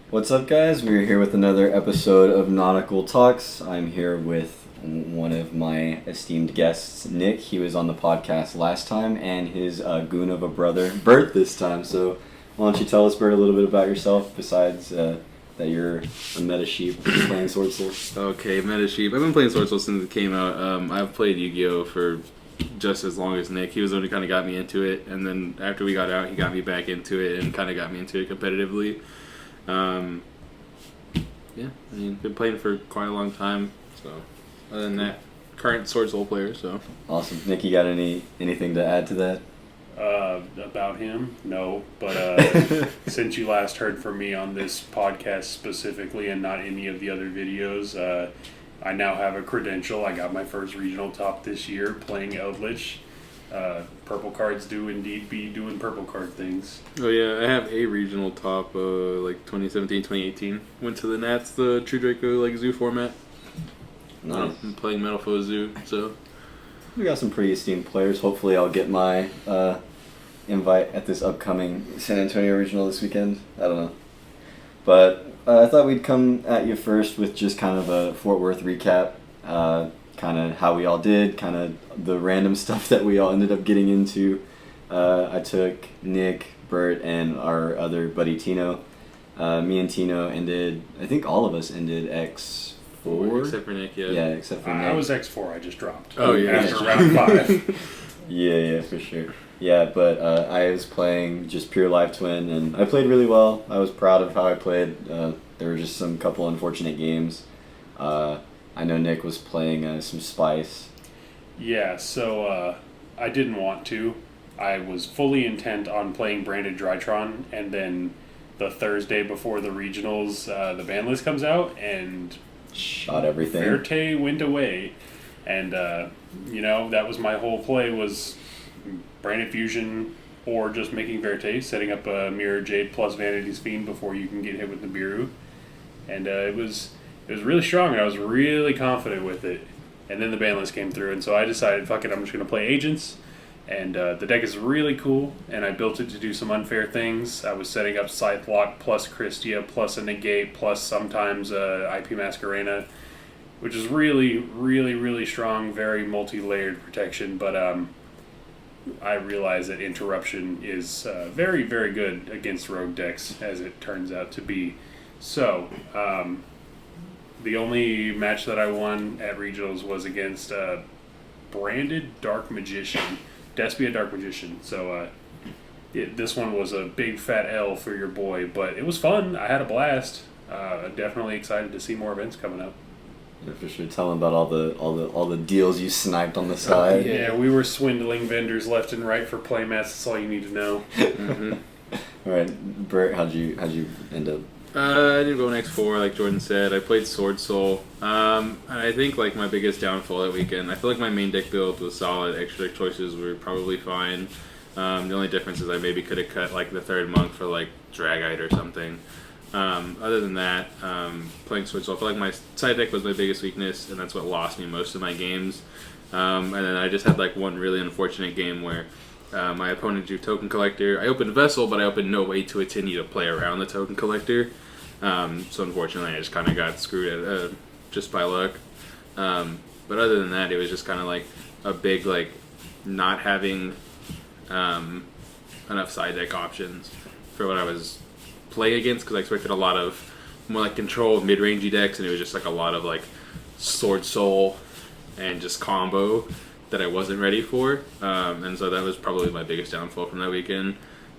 What's up, guys? We're here with another episode of Nautical Talks. I'm here with one of my esteemed guests, Nick. He was on the podcast last time, and his goon of a brother, Bert, this time. So, why don't you tell us, Bert, a little bit about yourself, besides that you're a meta sheep playing Sword Soul? Okay, meta sheep. I've been playing Sword Soul since it came out. I've played Yu-Gi-Oh! For just as long as Nick. He was the one who kind of got me into it, and then after we got out, he got me back into it and kind of got me into it competitively. Yeah, I mean, been playing for quite a long time. So, other than that, current Sword Soul player. So awesome, Nick. You got anything to add to that? About him? No, but since you last heard from me on this podcast specifically and not any of the other videos, I now have a credential. I got my first regional top this year playing Eldritch. Purple cards do indeed be doing purple card things. oh yeah, I have a regional top like 2017, 2018. Went to the Nats, the True Draco like Zoo format. Nice. I'm playing Metal Foe Zoo, so We got some pretty esteemed players. Hopefully, I'll get my invite at this upcoming San Antonio regional this weekend. I don't know. But I thought we'd come at you first with just kind of a Fort Worth recap. Kind of how we all did, kind of the random stuff that we all ended up getting into. I took Nick, Bert, and our other buddy Tino. Me and Tino ended, I think all of us ended X4. except for Nick, yeah. Yeah, except for Nick. I was X4, I just dropped. Oh, yeah. After round 5. Yeah, for sure. Yeah, but I was playing just pure live twin, and I played really well. I was proud of how I played. There were just some couple unfortunate games. I know Nick was playing some Spice. Yeah, so I didn't want to. I was fully intent on playing Branded Drytron, and then the Thursday before the regionals, the ban list comes out, and Shot everything. Verte went away. And, that was my whole play, was Branded Fusion or just making Verte, setting up a Mirror Jade plus Vanity's Fiend before you can get hit with Nibiru. And it was really strong, and I was really confident with it. And then the ban list came through, and so I decided, fuck it, I'm just going to play Agents. And the deck is really cool, and I built it to do some unfair things. I was setting up Scythe Lock plus Christia plus a Negate plus sometimes IP Masquerena, which is really, really, really strong, very multi-layered protection. But I realize that Interruption is very, very good against rogue decks, as it turns out to be. So, the only match that I won at regionals was against Branded Dark Magician, Despia Dark Magician. So this one was a big fat L for your boy, but it was fun. I had a blast. Definitely excited to see more events coming up. Yeah, for sure. Tell him about all the deals you sniped on the side. Yeah, we were swindling vendors left and right for playmats. That's all you need to know. Mm-hmm. All right, Bert, how'd you end up? I didn't go an X4 like Jordan said. I played Sword Soul. I think like my biggest downfall that weekend, I feel like my main deck build was solid. Extra deck choices were probably fine. The only difference is I maybe could have cut like the third monk for like Dragite or something. Other than that, playing Sword Soul, I feel like my side deck was my biggest weakness, and that's what lost me most of my games. And then I just had like one really unfortunate game where my opponent drew Token Collector. I opened Vessel, but I opened no way to continue to play around the Token Collector. So unfortunately, I just kind of got screwed just by luck. But other than that, it was just kind of like a big like not having enough side deck options for what I was playing against, because I expected a lot of more like control mid-rangey decks, and it was just like a lot of like Sword Soul and just combo that I wasn't ready for. And so that was probably my biggest downfall from that weekend.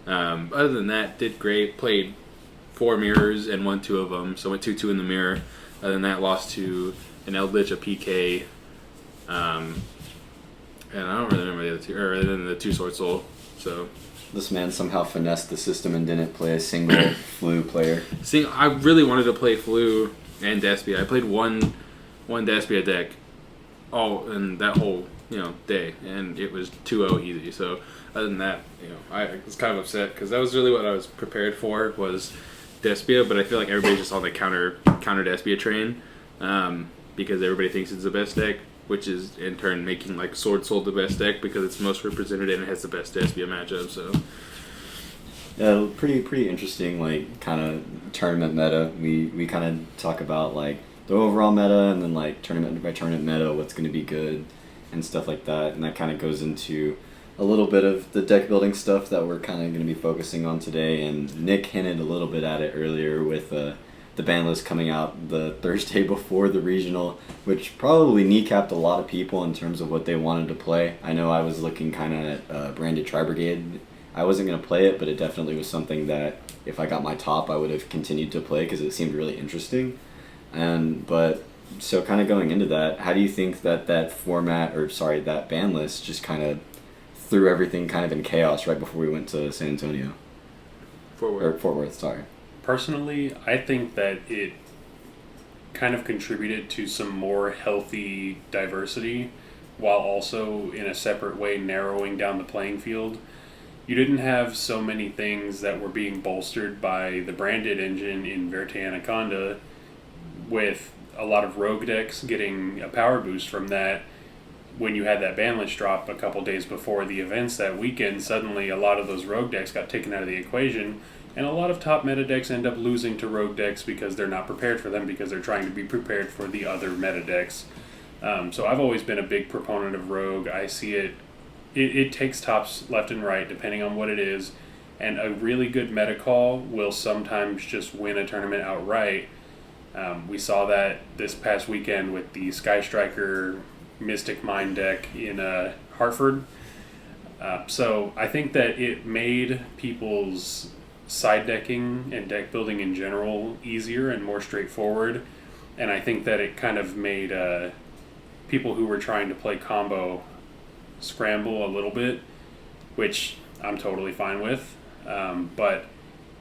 Other than that, did great. Played 4 mirrors and won 2 of them, so went 2-2 in the mirror. Other than that, lost to an Eldritch, a PK, and I don't really remember the other 2, or other than the 2 Sword Soul. So This man somehow finessed the system and didn't play a single Flu player. see, I really wanted to play Flu and Despia. I played one Despia deck all in that whole day, and it was 2-0 easy. So other than that, I was kind of upset because that was really what I was prepared for, was Despia. But I feel like everybody's just on the counter Despia train, because everybody thinks it's the best deck, which is in turn making like Sword Soul the best deck because it's most represented and it has the best Despia matchup. So Yeah, pretty interesting. Like kind of tournament meta. We kind of talk about like the overall meta and then like tournament by tournament meta, what's going to be good and stuff like that. And that kind of goes into a little bit of the deck building stuff that we're kind of going to be focusing on today. And Nick hinted a little bit at it earlier with the ban list coming out the Thursday before the regional, which probably kneecapped a lot of people in terms of what they wanted to play. I know I was looking kind of at Branded Tri-Brigade. I wasn't going to play it, but it definitely was something that if I got my top, I would have continued to play because it seemed really interesting. But so kind of going into that, how do you think that format, or sorry, that ban list just kind of threw everything kind of in chaos right before we went to San Antonio? Fort Worth, sorry. Personally, I think that it kind of contributed to some more healthy diversity while also in a separate way narrowing down the playing field. You didn't have so many things that were being bolstered by the branded engine in Verte Anaconda, with a lot of rogue decks getting a power boost from that. When you had that ban list drop a couple days before the events that weekend, suddenly a lot of those rogue decks got taken out of the equation, and a lot of top meta decks end up losing to rogue decks because they're not prepared for them, because they're trying to be prepared for the other meta decks. So I've always been a big proponent of rogue. I see it takes tops left and right depending on what it is, and a really good meta call will sometimes just win a tournament outright. We saw that this past weekend with the Sky Striker Mystic Mind deck in Hartford. So I think that it made people's side decking and deck building in general easier and more straightforward, and I think that it kind of made people who were trying to play combo scramble a little bit, which I'm totally fine with. But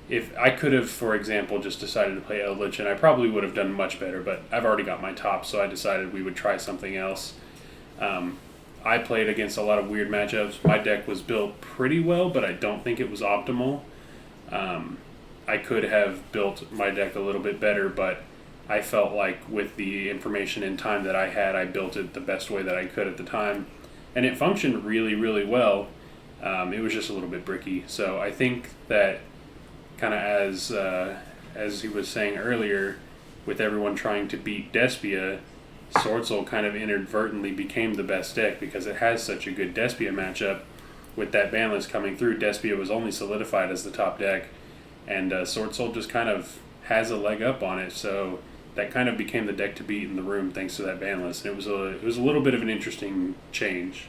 if I could have, for example, just decided to play Eldritch, and I probably would have done much better, but I've already got my top, so I decided we would try something else. I played against a lot of weird matchups. My deck was built pretty well, but I don't think it was optimal. I could have built my deck a little bit better, but I felt like with the information and time that I had, I built it the best way that I could at the time. And it functioned really, really well. It was just a little bit bricky. So I think that kind of as he was saying earlier, with everyone trying to beat Despia, Sword Soul kind of inadvertently became the best deck because it has such a good Despia matchup. With that ban list coming through, Despia was only solidified as the top deck, and Sword Soul just kind of has a leg up on it. So that kind of became the deck to beat in the room thanks to that ban list. And it was a little bit of an interesting change.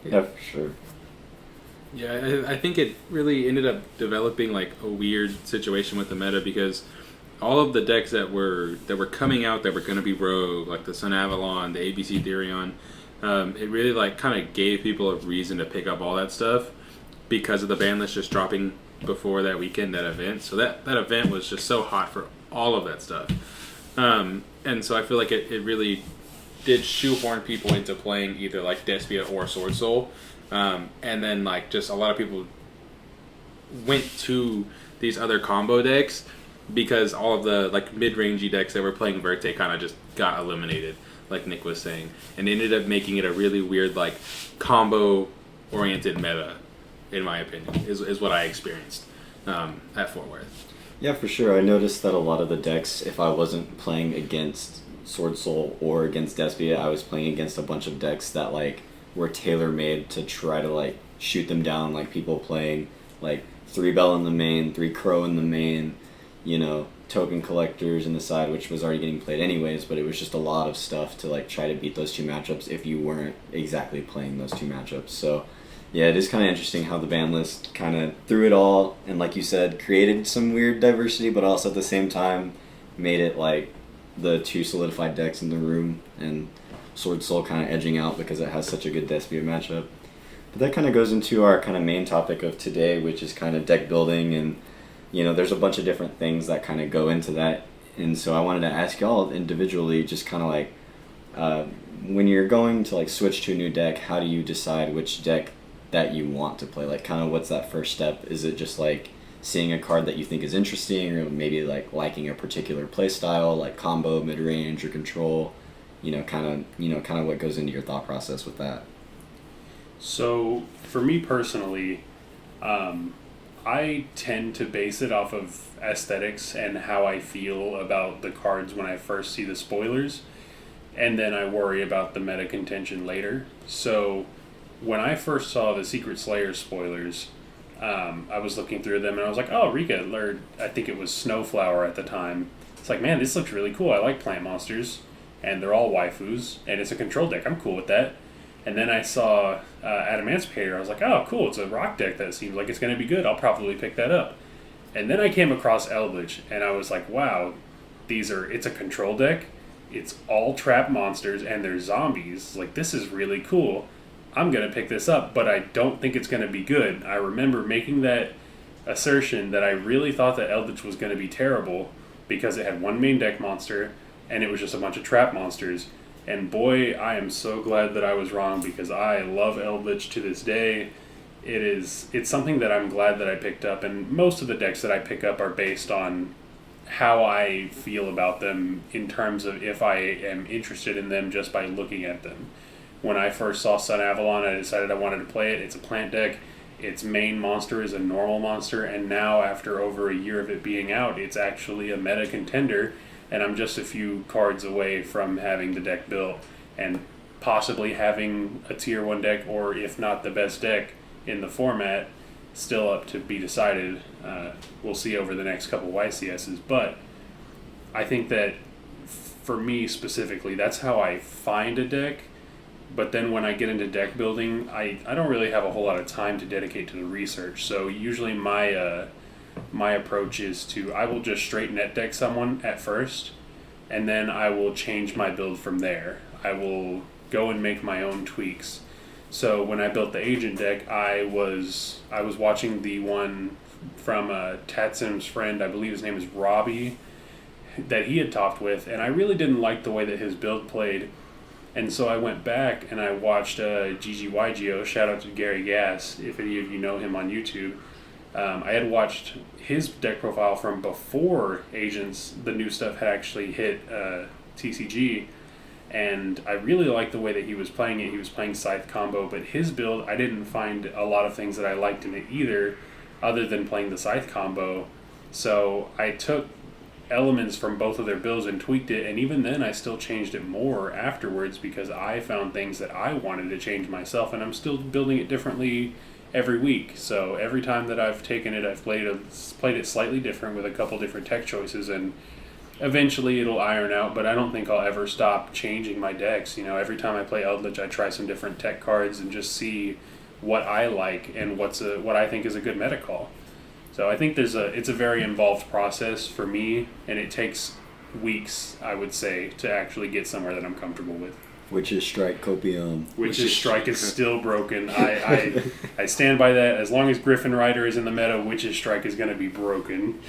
Yeah, for sure. Yeah, I think it really ended up developing like a weird situation with the meta, because all of the decks that were coming out that were going to be rogue, like the Sun Avalon, the ABC Therion, it really like kind of gave people a reason to pick up all that stuff because of the ban list just dropping before that weekend, that event. So that event was just so hot for all of that stuff. And so I feel like it really did shoehorn people into playing either like Despia or Sword Soul. And then like just a lot of people went to these other combo decks because all of the like mid-rangey decks that were playing Verte kind of just got eliminated, like Nick was saying, and ended up making it a really weird like combo-oriented meta, in my opinion, is what I experienced at Fort Worth. Yeah, for sure. I noticed that a lot of the decks, if I wasn't playing against Sword Soul or against Despia, I was playing against a bunch of decks that like were tailor-made to try to like shoot them down, like people playing like 3 Bell in the main, 3 Crow in the main, you know, token collectors in the side, which was already getting played anyways, but it was just a lot of stuff to like try to beat those two matchups if you weren't exactly playing those two matchups. So yeah, it is kind of interesting how the ban list kind of threw it all, and like you said, created some weird diversity, but also at the same time made it like the two solidified decks in the room, and Sword Soul kind of edging out because it has such a good Despia matchup. But that kind of goes into our kind of main topic of today, which is kind of deck building, and you know, there's a bunch of different things that kind of go into that. And so I wanted to ask y'all individually, just kind of like, when you're going to like switch to a new deck, how do you decide which deck that you want to play? Like, kind of what's that first step? Is it just like seeing a card that you think is interesting, or maybe like liking a particular play style, like combo, mid-range, or control? Kind of what goes into your thought process with that? So for me personally, I tend to base it off of aesthetics and how I feel about the cards when I first see the spoilers, and then I worry about the meta contention later. So when I first saw the Secret Slayer spoilers, I was looking through them and I was like, oh, Rika, or I think it was Snowflower at the time. It's like, man, this looks really cool. I like plant monsters, and they're all waifus, and it's a control deck. I'm cool with that. And then I saw Adamancipator. I was like, oh, cool. It's a rock deck that seems like it's going to be good. I'll probably pick that up. And then I came across Eldritch, and I was like, wow, it's a control deck. It's all trap monsters, and they're zombies. Like, this is really cool. I'm going to pick this up, but I don't think it's going to be good. I remember making that assertion that I really thought that Eldritch was going to be terrible because it had one main deck monster, and it was just a bunch of trap monsters. And boy, I am so glad that I was wrong, because I love Eldritch to this day. It's something that I'm glad that I picked up, and most of the decks that I pick up are based on how I feel about them in terms of if I am interested in them just by looking at them. When I first saw Sun Avalon, I decided I wanted to play it. It's a plant deck. Its main monster is a normal monster, and now after over a year of it being out, it's actually a meta contender, and I'm just a few cards away from having the deck built and possibly having a tier 1 deck, or if not the best deck in the format, still up to be decided. We'll see over the next couple YCSs, but I think that for me specifically, that's how I find a deck. But then when I get into deck building, I don't really have a whole lot of time to dedicate to the research. So usually my approach is I will just straight net deck someone at first, and then I will change my build from there. I will go and make my own tweaks. So when I built the agent deck, I was watching the one from Tatsim's friend, I believe his name is Robbie, that he had talked with, and I really didn't like the way that his build played. And so I went back and I watched GGYGO, shout out to Gary Gass, if any of you know him on YouTube. I had watched his deck profile from before Agents, the new stuff had actually hit TCG, and I really liked the way that he was playing it. He was playing Scythe combo, but his build, I didn't find a lot of things that I liked in it either, other than playing the Scythe combo. So I took elements from both of their builds and tweaked it, and even then I still changed it more afterwards because I found things that I wanted to change myself, and I'm still building it differently every week. So every time that I've taken it, I've played it slightly different with a couple different tech choices, and eventually it'll iron out, but I don't think I'll ever stop changing my decks. Every time I play Eldritch, I try some different tech cards and just see what I like and what I think is a good meta call. So I think it's a very involved process for me, and it takes weeks, I would say, to actually get somewhere that I'm comfortable with. Witch's Strike Copium. Witch's Strike is still broken. I stand by that. As long as Griffin Rider is in the meta, Witch's Strike is going to be broken.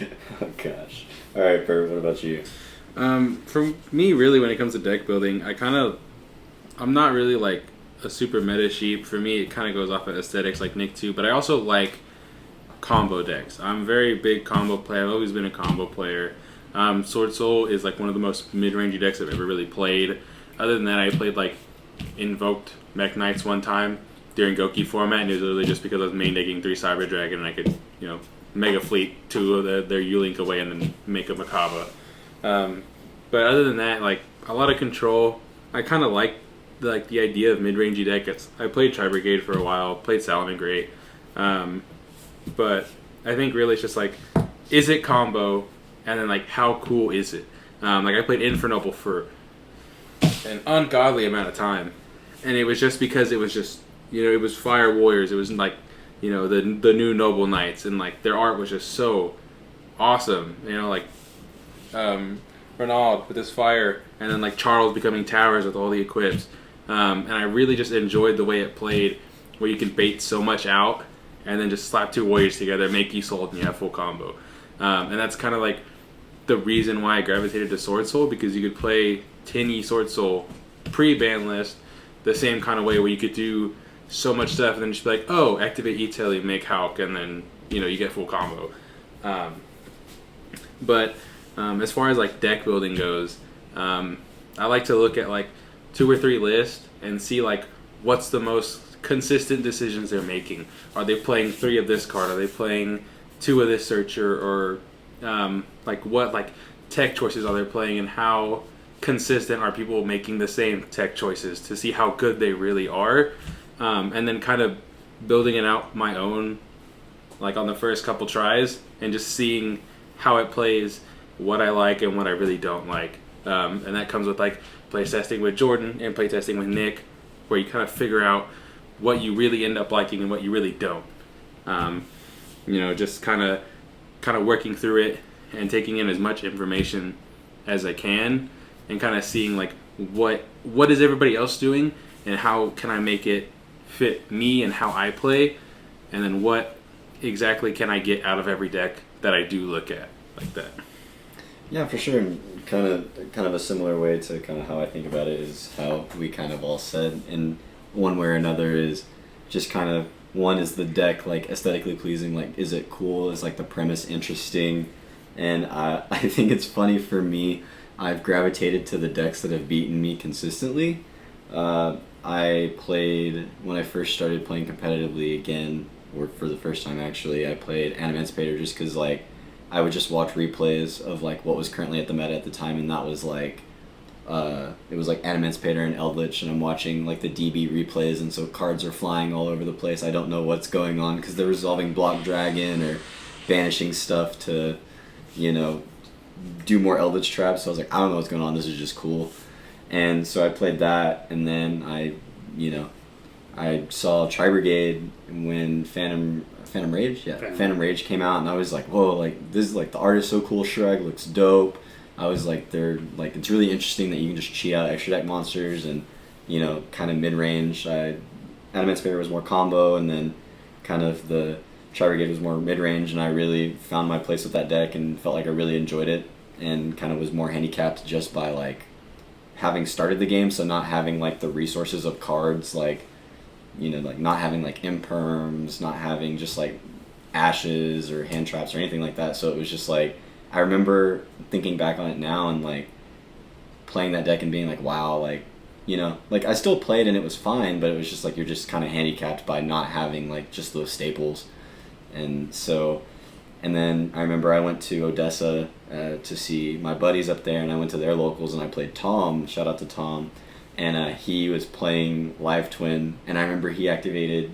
Oh, gosh. All right, Bert, what about you? For me, really, when it comes to deck building, I'm not really like a super meta sheep. For me, it kind of goes off of aesthetics like Nick too, but I also like combo decks. I'm a very big combo player. I've always been a combo player. Sword Soul is like one of the most mid-rangey decks I've ever really played. Other than that, I played like Invoked Mech Knights one time during Goki format, and it was literally just because I was main decking 3 Cyber Dragon, and I could, Mega Fleet 2 of their U-Link away and then make a Makaba. But other than that, like a lot of control. I kind of like the idea of mid-rangey deck. I played Tri Brigade for a while, played Salamangreat. But I think really it's just like, is it combo, and then like how cool is it? Like I played Infernoble for an ungodly amount of time, and it was just because it was just it was Fire Warriors. It was like the new Noble Knights, and like their art was just so awesome. Renaud with his fire, and then like Charles becoming towers with all the equips, and I really just enjoyed the way it played, where you can bait so much out and then just slap 2 warriors together, make you sold, and you have full combo. And that's kind of like the reason why I gravitated to Sword Soul, because you could play Tinny Sword Soul pre-ban list the same kind of way, where you could do so much stuff and then just be like, oh, activate E-Tail, make Hulk, and then you get full combo. But as far as like deck building goes, I like to look at like 2 or 3 lists and see like what's the most consistent decisions they're making. Are they playing 3 of this card? Are they playing two of this searcher, or like what like tech choices are they playing, and how consistent are people making the same tech choices, to see how good they really are, and then kind of building it out my own, like on the first couple tries, and just seeing how it plays, what I like and what I really don't like. And that comes with like play testing with Jordan and play testing with Nick, where you kind of figure out what you really end up liking and what you really don't. Just kind of working through it and taking in as much information as I can, and kind of seeing like what is everybody else doing, and how can I make it fit me and how I play, and then what exactly can I get out of every deck that I do look at like that. Yeah, for sure. And kind of a similar way to kind of how I think about it is how we kind of all said in one way or another is just kind of, one is the deck like aesthetically pleasing, like is it cool, is like the premise interesting, and I think it's funny for me, I've gravitated to the decks that have beaten me consistently. I played, when I first started playing competitively again, or for the first time actually, I played Animancipator just because like I would just watch replays of like what was currently at the meta at the time, and that was like it was like Animancipator and Eldritch, and I'm watching like the DB replays, and so cards are flying all over the place. I don't know what's going on because they're resolving Block Dragon or banishing stuff to, do more Eldritch traps. So I was like, I don't know what's going on. This is just cool. And so I played that, and then I saw Tri-Brigade when Phantom Rage? Yeah, Phantom Rage came out, and I was like, whoa, like, this is, like, the art is so cool, Shrek looks dope. I was like, it's really interesting that you can just cheat out extra deck monsters, and, kind of mid-range. Animancipator was more combo, and then kind of the Tri-Brigade was more mid-range, and I really found my place with that deck and felt like I really enjoyed it, and kind of was more handicapped just by, like, having started the game, so not having, like, the resources of cards, like, like not having like imperms, not having just like ashes or hand traps or anything like that. So it was just like, I remember thinking back on it now and like playing that deck and being like, wow, like, like I still played and it was fine, but it was just like, you're just kind of handicapped by not having like just those staples. And so, and then I remember I went to Odessa to see my buddies up there, and I went to their locals and I played Tom, shout out to Tom. And he was playing Live Twin, and I remember he activated,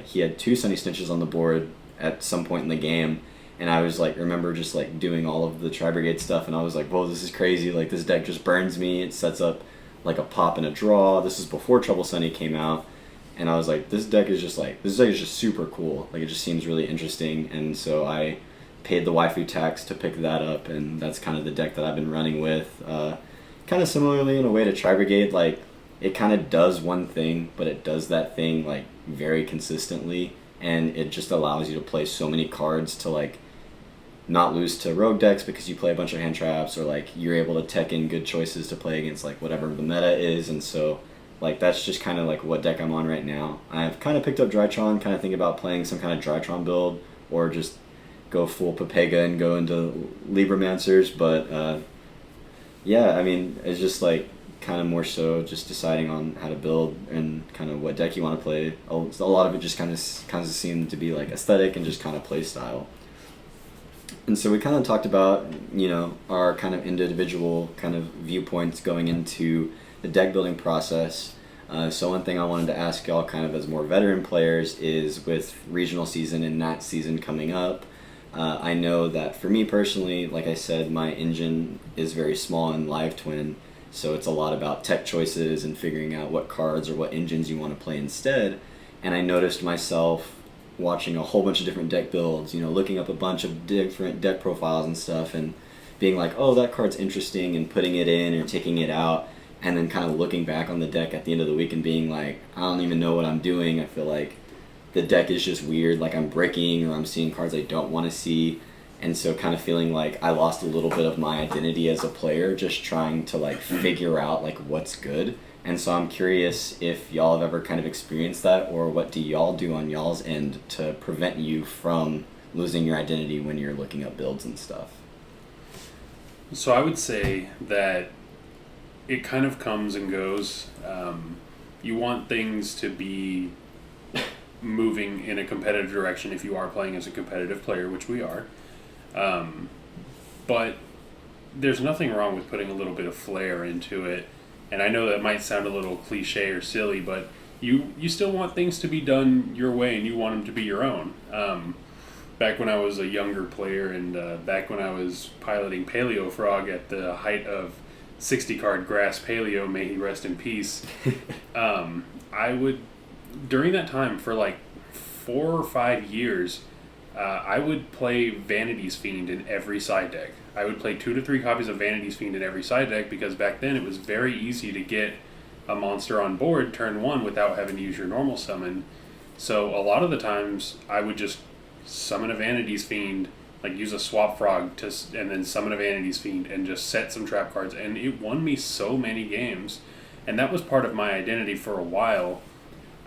he had 2 Sunny Stitches on the board at some point in the game, and I was like, remember just like doing all of the Tri-Brigade stuff, and I was like, whoa, this is crazy, like this deck just burns me, it sets up like a pop and a draw. This is before Trouble Sunny came out, and I was like, this deck is just super cool, like it just seems really interesting, and so I paid the waifu tax to pick that up, and that's kind of the deck that I've been running with. Kind of similarly in a way to Tri-Brigade, like, it kind of does one thing, but it does that thing like very consistently, and it just allows you to play so many cards to like not lose to rogue decks because you play a bunch of hand traps, or like you're able to tech in good choices to play against like whatever the meta is. And so like that's just kind of like what deck I'm on right now. I've kind of picked up Drytron, kind of think about playing some kind of Drytron build, or just go full Pepega and go into Libramancers, but yeah, I mean, it's just like kind of more so just deciding on how to build and kind of what deck you want to play. A lot of it just kind of seemed to be like aesthetic and just kind of play style. And so we kind of talked about, our kind of individual kind of viewpoints going into the deck building process. So one thing I wanted to ask y'all kind of as more veteran players is, with regional season and NAT season coming up, I know that for me personally, like I said, my engine is very small in Live Twin, so it's a lot about tech choices and figuring out what cards or what engines you want to play instead. And I noticed myself watching a whole bunch of different deck builds, looking up a bunch of different deck profiles and stuff, and being like, oh, that card's interesting, and putting it in or taking it out, and then kind of looking back on the deck at the end of the week and being like, I don't even know what I'm doing. I feel like the deck is just weird, like I'm breaking or I'm seeing cards I don't want to see. And so kind of feeling like I lost a little bit of my identity as a player, just trying to like figure out like what's good. And so I'm curious if y'all have ever kind of experienced that, or what do y'all do on y'all's end to prevent you from losing your identity when you're looking up builds and stuff? So I would say that it kind of comes and goes. You want things to be moving in a competitive direction if you are playing as a competitive player, which we are. But there's nothing wrong with putting a little bit of flair into it. And I know that might sound a little cliche or silly, but you still want things to be done your way, and you want them to be your own. Back when I was a younger player, and back when I was piloting Paleo Frog at the height of 60-card Grass Paleo, may he rest in peace, I would, during that time, for like 4 or 5 years, I would play Vanity's Fiend in every side deck. I would play 2 to 3 copies of Vanity's Fiend in every side deck, because back then it was very easy to get a monster on board turn 1 without having to use your normal summon. So a lot of the times I would just summon a Vanity's Fiend, like use a Swap Frog, and then summon a Vanity's Fiend and just set some trap cards, and it won me so many games. And that was part of my identity for a while.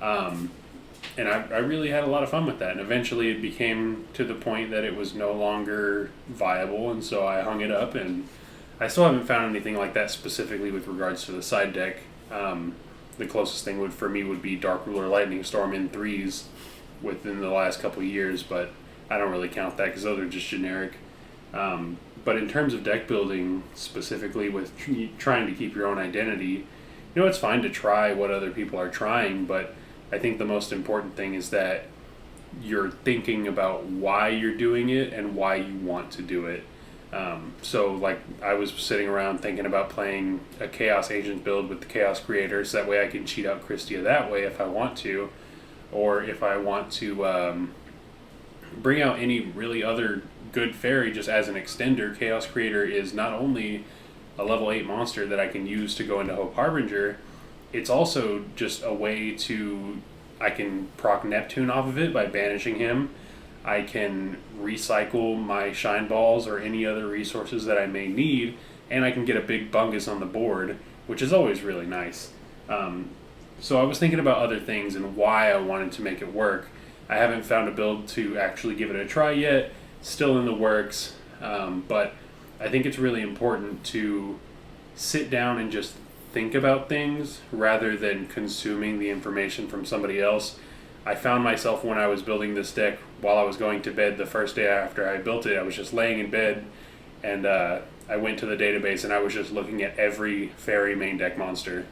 And I really had a lot of fun with that. And eventually it became to the point that it was no longer viable, and so I hung it up. And I still haven't found anything like that specifically with regards to the side deck. The closest thing for me would be Dark Ruler Lightning Storm in 3s within the last couple of years, but I don't really count that because those are just generic. But in terms of deck building, specifically with trying to keep your own identity, it's fine to try what other people are trying, but I think the most important thing is that you're thinking about why you're doing it and why you want to do it. So, like, I was sitting around thinking about playing a Chaos Agent build with the Chaos Creator, so that way I can cheat out Christia that way if I want to, or if I want to bring out any really other good fairy just as an extender. Chaos Creator is not only a level 8 monster that I can use to go into Hope Harbinger, it's also just a way I can proc Neptune off of it by banishing him. I can recycle my Shine Balls or any other resources that I may need, and I can get a big bungus on the board, which is always really nice. So I was thinking about other things and why I wanted to make it work. I haven't found a build to actually give it a try yet, still in the works, but I think it's really important to sit down and just think about things rather than consuming the information from somebody else. I found myself when I was building this deck, while I was going to bed the first day after I built it, I was just laying in bed, and I went to the database and I was just looking at every fairy main deck monster.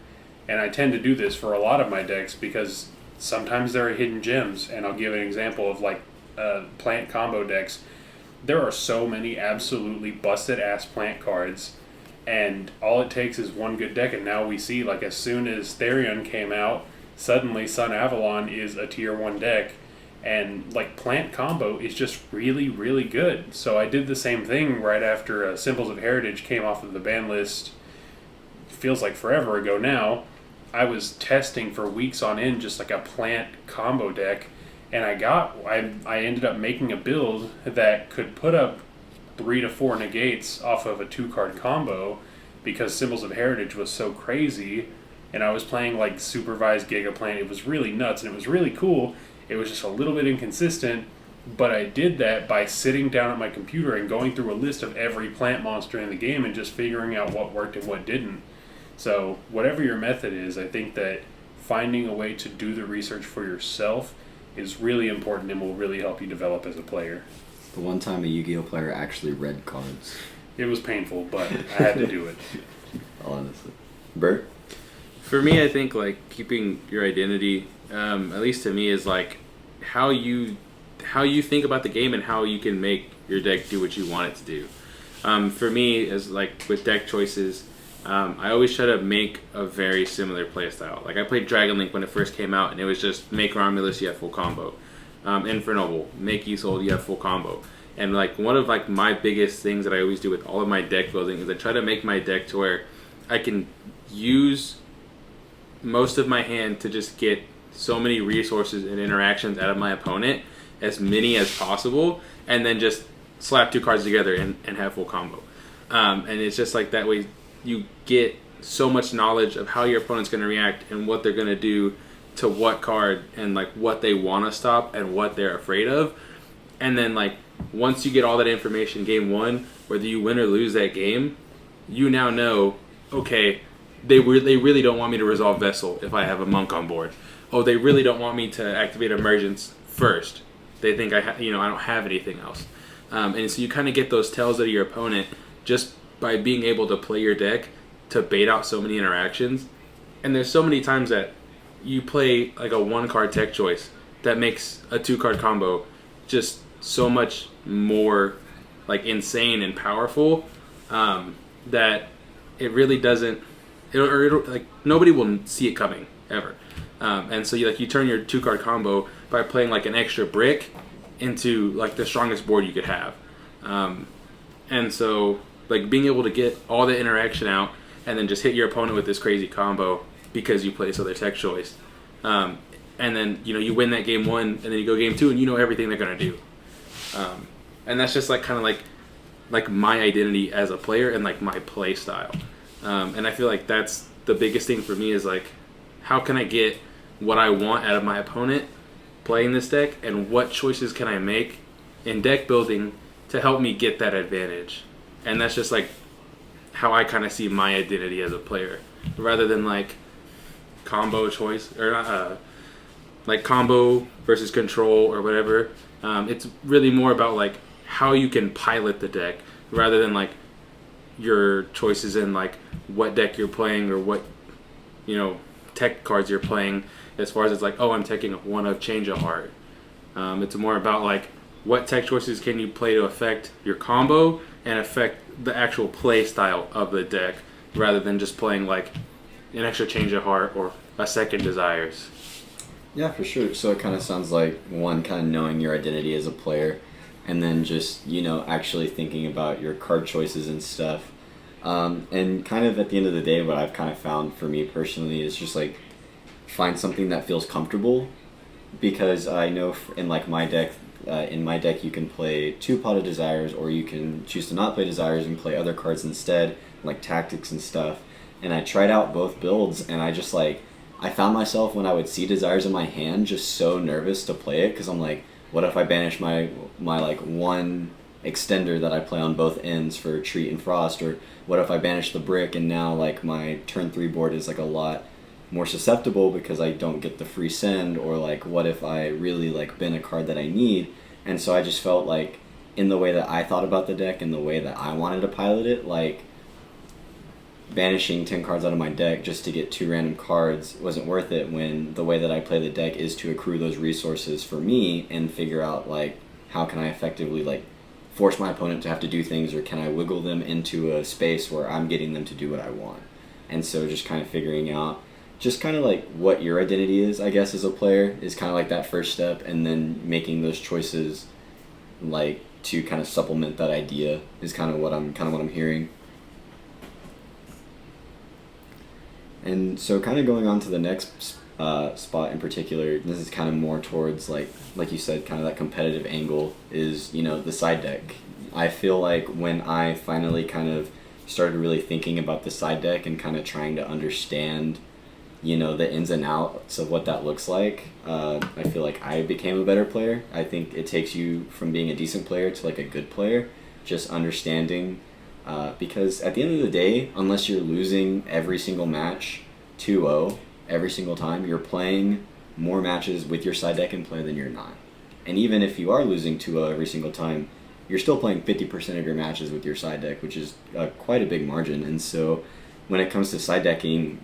And I tend to do this for a lot of my decks because sometimes there are hidden gems, and I'll give an example of like plant combo decks. There are so many absolutely busted ass plant cards, and all it takes is one good deck, and now we see, like, as soon as Therion came out, suddenly Sun Avalon is a tier 1 deck, and like plant combo is just really, really good. So I did the same thing right after Symbols of Heritage came off of the ban list. Feels like forever ago now. I was testing for weeks on end just like a plant combo deck, and I ended up making a build that could put up 3 to 4 negates off of a 2-card combo because Symbols of Heritage was so crazy. And I was playing like supervised Gigaplant. It was really nuts, and it was really cool. It was just a little bit inconsistent, but I did that by sitting down at my computer and going through a list of every plant monster in the game and just figuring out what worked and what didn't. So whatever your method is, I think that finding a way to do the research for yourself is really important and will really help you develop as a player. The one time a Yu-Gi-Oh player actually read cards. It was painful, but I had to do it. Honestly. Bert? For me, I think like keeping your identity, at least to me, is like how you think about the game and how you can make your deck do what you want it to do. For me, as like with deck choices, I always try to make a very similar playstyle. Like I played Dragon Link when it first came out, and it was just make Romulus, you have full combo. Infernoble, make Isolde, you have full combo. And like one of like my biggest things that I always do with all of my deck building is I try to make my deck to where I can use most of my hand to just get so many resources and interactions out of my opponent, as many as possible, and then just slap 2 cards together and have full combo. And it's just like that way you get so much knowledge of how your opponent's going to react and what they're going to do to what card, and like what they want to stop and what they're afraid of. And then like once you get all that information game 1, whether you win or lose that game, you now know, okay, they really don't want me to resolve Vessel if I have a Monk on board. oh, they really don't want me to activate Emergence first. They think I don't have anything else. And so you kind of get those tells out of your opponent just by being able to play your deck to bait out so many interactions. And there's so many times that you play like a 1-card tech choice that makes a 2-card combo just so much more like insane and powerful that it really doesn't, like nobody will see it coming ever. And so you turn your 2-card combo by playing like an extra brick into like the strongest board you could have. And so like being able to get all the interaction out and then just hit your opponent with this crazy combo because you play this other tech choice. And then, you win that game 1 and then you go game 2 and you know everything they're going to do. And that's just like kind of like my identity as a player and like my play style. And I feel like that's the biggest thing for me is like, how can I get what I want out of my opponent playing this deck, and what choices can I make in deck building to help me get that advantage? And that's just like how I kind of see my identity as a player, rather than like combo choice or like combo versus control or whatever. It's really more about like how you can pilot the deck rather than like your choices in like what deck you're playing or what tech cards you're playing, as far as it's like, oh, I'm taking one of Change of Heart. It's more about like what tech choices can you play to affect your combo and affect the actual play style of the deck, rather than just playing like an extra Change of Heart or a second Desires. Yeah, for sure. So it kind of sounds like one, kind of knowing your identity as a player, and then just actually thinking about your card choices and stuff. And kind of at the end of the day, what I've kind of found for me personally is just like find something that feels comfortable, because I know in like my deck, you can play 2 Pot of Desires, or you can choose to not play Desires and play other cards instead, like Tactics and stuff. And I tried out both builds, and I just like, I found myself when I would see Desires in my hand just so nervous to play it, because I'm like, what if I banish my like 1 extender that I play on both ends for Treat and Frost, or what if I banish the brick and now like my turn 3 board is like a lot more susceptible because I don't get the free send, or like what if I really like bin a card that I need. And so I just felt like in the way that I thought about the deck and the way that I wanted to pilot it, like banishing 10 cards out of my deck just to get 2 random cards wasn't worth it, when the way that I play the deck is to accrue those resources for me and figure out like how can I effectively like force my opponent to have to do things, or can I wiggle them into a space where I'm getting them to do what I want. And so just kind of figuring out just kind of like what your identity is, I guess, as a player is kind of like that first step, and then making those choices like to kind of supplement that idea is kind of what I'm hearing. And so kind of going on to the next spot in particular, this is kind of more towards like you said, kind of that competitive angle, is the side deck. I feel like when I finally kind of started really thinking about the side deck and kind of trying to understand the ins and outs of what that looks like, I feel like I became a better player. I think it takes you from being a decent player to like a good player, just understanding, because at the end of the day, unless you're losing every single match 2-0 every single time, you're playing more matches with your side deck in play than you're not. And even if you are losing 2-0 every single time, you're still playing 50% of your matches with your side deck, which is quite a big margin. And so when it comes to side decking,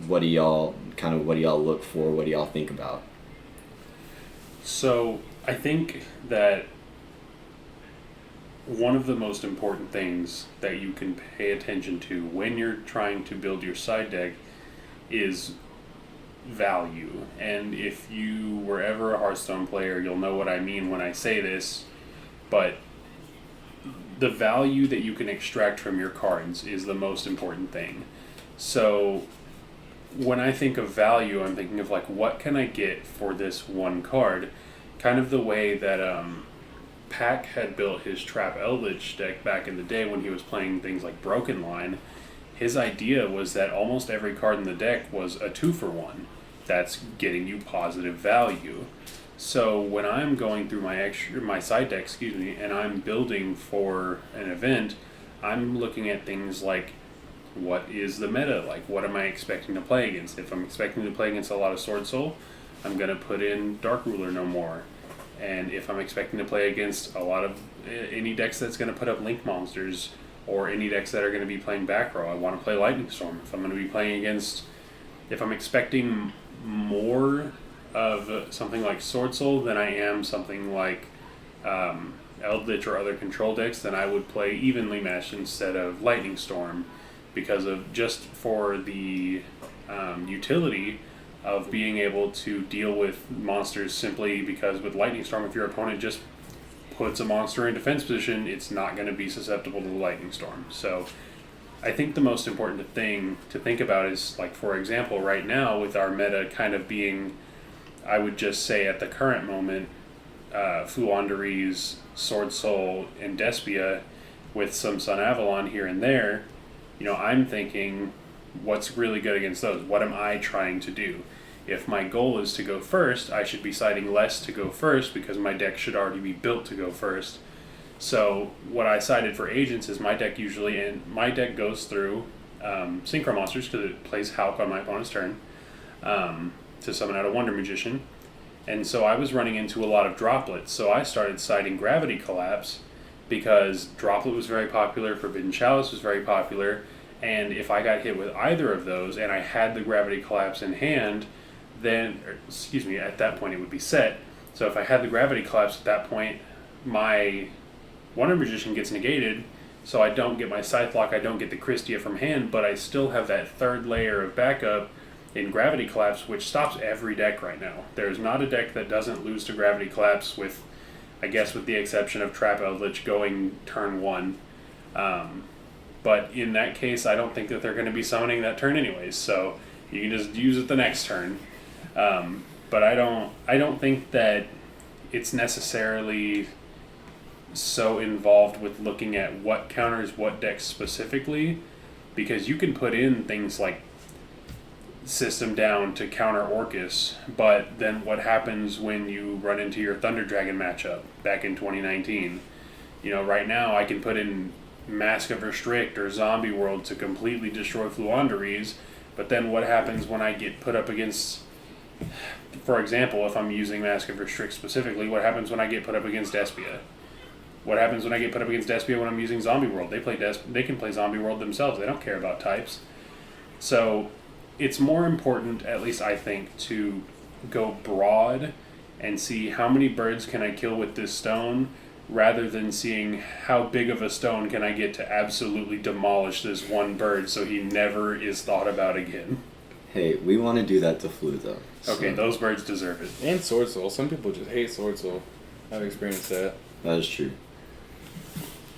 what do y'all look for? What do y'all think about? So I think that one of the most important things that you can pay attention to when you're trying to build your side deck is value. And if you were ever a Hearthstone player, you'll know what I mean when I say this, but the value that you can extract from your cards is the most important thing. So when I think of value, I'm thinking of like, what can I get for this one card? Kind of the way that Pack had built his Trap Eldritch deck back in the day when he was playing things like Broken Line. His idea was that almost every card in the deck was a 2-for-1. That's getting you positive value. So when I'm going through my side deck, and I'm building for an event, I'm looking at things like what is the meta like? What am I expecting to play against? If I'm expecting to play against a lot of Sword Soul, I'm going to put in Dark Ruler no more. And if I'm expecting to play against a lot of any decks that's going to put up Link monsters, or any decks that are going to be playing back row, I want to play Lightning Storm. If I'm going to be playing against, if I'm expecting more of something like Sword Soul than I am something like Eldritch or other control decks, then I would play evenly matched instead of Lightning Storm, because of just for the utility of being able to deal with monsters, simply because with Lightning Storm, if your opponent just puts a monster in defense position, it's not going to be susceptible to the Lightning Storm. So I think the most important thing to think about is, like, for example, right now with our meta kind of being, I would just say at the current moment, Fluanderies, Sword Soul, and Despia, with some Sun Avalon here and there, I'm thinking, what's really good against those? What am I trying to do? If my goal is to go first, I should be siding less to go first, because my deck should already be built to go first. So what I sided for Agents is my deck goes through Synchro Monsters, because it plays Hulk on my opponent's turn, to summon out a Wonder Magician. And so I was running into a lot of Droplets, so I started siding Gravity Collapse, because Droplet was very popular, Forbidden Chalice was very popular, and if I got hit with either of those and I had the Gravity Collapse in hand, then, at that point it would be set. So if I had the Gravity Collapse at that point, my Wonder Magician gets negated, so I don't get my Scythe Lock, I don't get the Christia from hand, but I still have that third layer of backup in Gravity Collapse, which stops every deck right now. There's not a deck that doesn't lose to Gravity Collapse, with the exception of Trap Eldritch going turn 1. But in that case, I don't think that they're going to be summoning that turn anyways, so you can just use it the next turn. But I don't think that it's necessarily so involved with looking at what counters what decks specifically, because you can put in things like System Down to counter Orcus, but then what happens when you run into your Thunder Dragon matchup back in 2019? Right now I can put in Mask of Restrict or Zombie World to completely destroy Fluanderies, but then what happens when I get put up against, for example, if I'm using Mask of Restrict specifically, what happens when I get put up against Despia? What happens when I get put up against Despia when I'm using Zombie World? They can play Zombie World themselves. They don't care about types. So it's more important, at least I think, to go broad and see how many birds can I kill with this stone, rather than seeing how big of a stone can I get to absolutely demolish this one bird so he never is thought about again. Hey, we want to do that to Flu, though. Okay, those birds deserve it. And Sword Soul. Some people just hate Sword Soul. I've experienced that. That is true.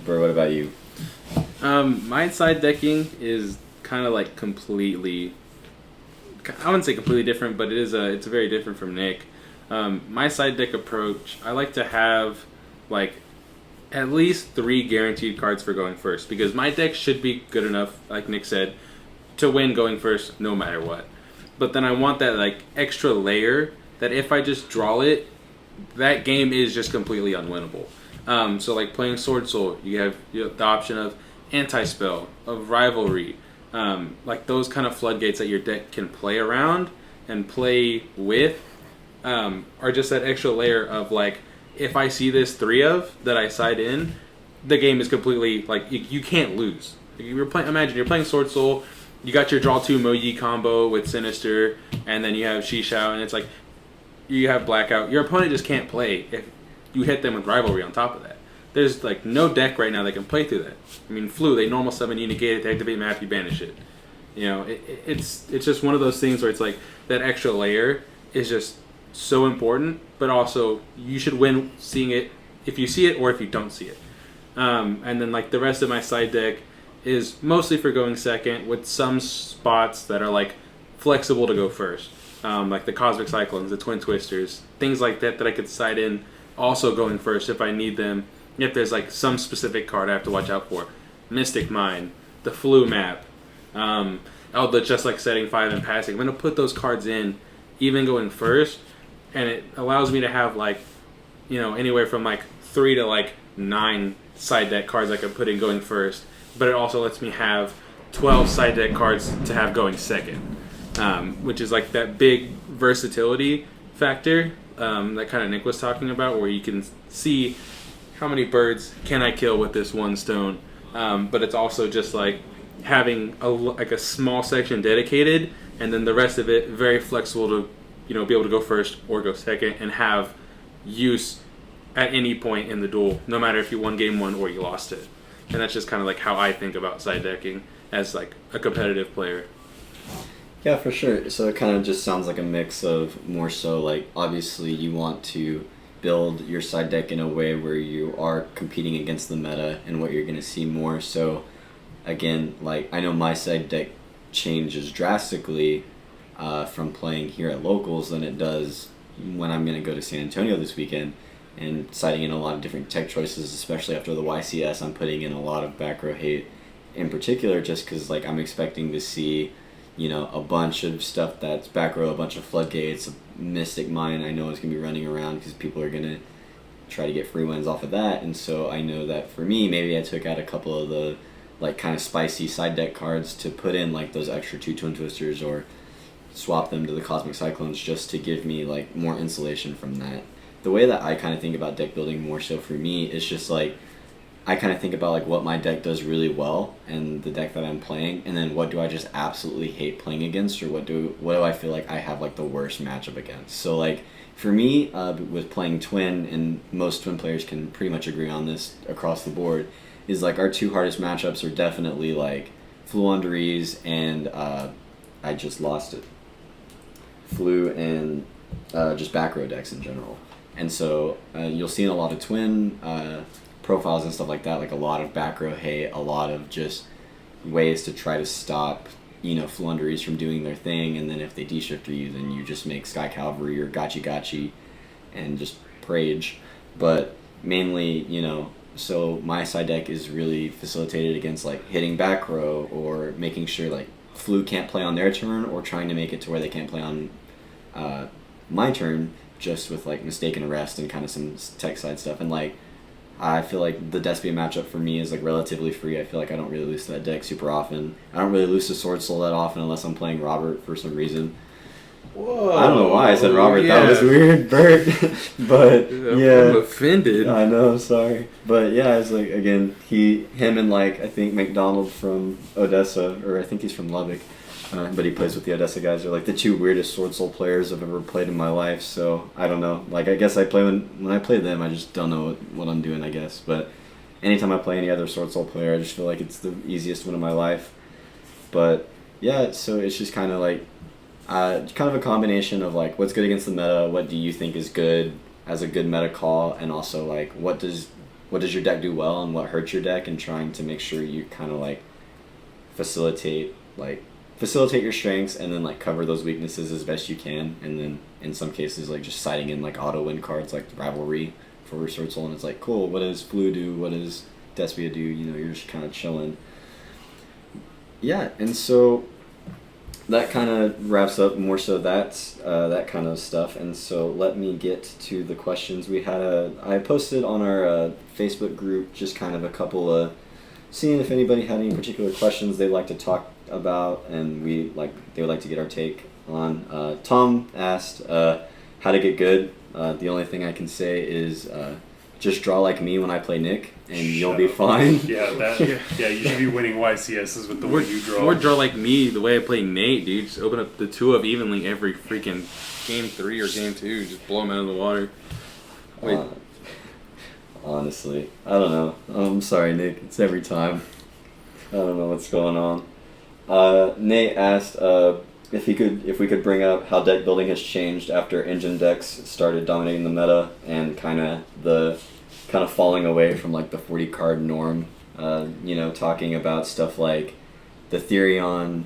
Bro, what about you? My side decking is kind of like completely, I wouldn't say completely different, but it's very different from Nick. My side deck approach, I like to have like at least 3 guaranteed cards for going first, because my deck should be good enough, like Nick said, to win going first no matter what. But then I want that like extra layer that if I just draw it, that game is just completely unwinnable. So like playing Sword Soul, you have the option of Anti-Spell, of Rivalry, like those kind of floodgates that your deck can play around and play with, are just that extra layer of like, if I see this 3 of that I side in, the game is completely like, you can't lose. Imagine you're playing Sword Soul, you got your draw 2 Moyi combo with Sinister, and then you have Shishao, and it's like you have Blackout. Your opponent just can't play if you hit them with Rivalry on top of that. There's like no deck right now that can play through that. I mean, Flu, they normal summon, you negate it, they activate map, you banish it. It's just one of those things where it's like that extra layer is just so important, but also you should win seeing it if you see it or if you don't see it. And then like the rest of my side deck is mostly for going second, with some spots that are like flexible to go first. Like the Cosmic Cyclones, the Twin Twisters, things like that I could side in also going first if I need them. If there's like some specific card I have to watch out for. Mystic Mine, the Flu map, Eldritch just like setting 5 and passing. I'm going to put those cards in even going first, and it allows me to have like, anywhere from like 3 to like 9 side deck cards I can put in going first. But it also lets me have 12 side deck cards to have going second, which is like that big versatility factor that kind of Nick was talking about, where you can see how many birds can I kill with this one stone, but it's also just like having a small section dedicated, and then the rest of it very flexible to be able to go first or go second and have use at any point in the duel, no matter if you won game one or you lost it. And that's just kind of like how I think about side decking as like a competitive player. Yeah, for sure. So it kind of just sounds like a mix of more so like obviously you want to build your side deck in a way where you are competing against the meta and what you're going to see more. So again, like I know my side deck changes drastically from playing here at locals than it does when I'm going to go to San Antonio this weekend, and citing in a lot of different tech choices, especially after the YCS. I'm putting in a lot of back row hate in particular just because like I'm expecting to see a bunch of stuff that's back row, a bunch of floodgates, a Mystic Mine I know is going to be running around because people are going to try to get free wins off of that. And so I know that for me, maybe I took out a couple of the like kind of spicy side deck cards to put in like those extra 2 Twin Twisters or swap them to the Cosmic Cyclones just to give me like more insulation from that. The way that I kind of think about deck building more so for me is just like I kind of think about like what my deck does really well and the deck that I'm playing, and then what do I just absolutely hate playing against, or what do I feel like I have like the worst matchup against. So like for me, with playing Twin, and most Twin players can pretty much agree on this across the board, is like our 2 hardest matchups are definitely like Fluanderees and I just lost it. Flu and just back row decks in general. And so you'll see in a lot of Twin profiles and stuff like that, like a lot of back row hate, a lot of just ways to try to stop Fluanderees from doing their thing, and then if they de-shifter you, then you just make Sky Cavalry or Gachi and just Prage. But mainly, so my side deck is really facilitated against like hitting back row or making sure like Flu can't play on their turn, or trying to make it to where they can't play on my turn, just with like mistaken arrest and kind of some tech side stuff. And like I feel like the Despia matchup for me is like relatively free. I feel like I don't really lose to that deck super often. I don't really lose to Sword Soul that often unless I'm playing Robert for some reason. Whoa! I don't know why I said Robert. Yeah. That was weird, Bert. But yeah, I'm offended. I know, sorry. But yeah, it's like again, him and like I think McDonald from Odessa, or I think he's from Lubbock. But he plays with the Odessa guys. Are like the 2 weirdest Sword Soul players I've ever played in my life. So I don't know. Like I guess I play when I play them, I just don't know what I'm doing. I guess. But anytime I play any other Sword Soul player, I just feel like it's the easiest win of my life. But yeah, so it's just kind of like kind of a combination of like what's good against the meta, what do you think is good as a good meta call, and also like what does your deck do well and what hurts your deck, and trying to make sure you kind of like facilitate your strengths and then like cover those weaknesses as best you can, and then in some cases like just citing in like auto win cards like Rivalry for Sword Soul, and it's like cool, what does Flu do, what does Despia do, you're just kind of chilling. Yeah, and so that kind of wraps up more so that kind of stuff. And so let me get to the questions. I posted on our Facebook group just kind of a couple of seeing if anybody had any particular questions they'd like to talk about, and they would like to get our take on. Tom asked how to get good. The only thing I can say is just draw like me when I play Nick, and you'll be fine. Yeah, you should be winning YCSs with the way you draw. Or draw like me the way I play Nate, dude. Just open up the 2 of evenly every freaking game 3 or game 2. Just blow them out of the water. Wait. Honestly, I don't know. I'm sorry, Nick. It's every time. I don't know what's going on. Nate asked if we could bring up how deck building has changed after engine decks started dominating the meta, and kind of falling away from like the 40 card norm. Talking about stuff like the Therion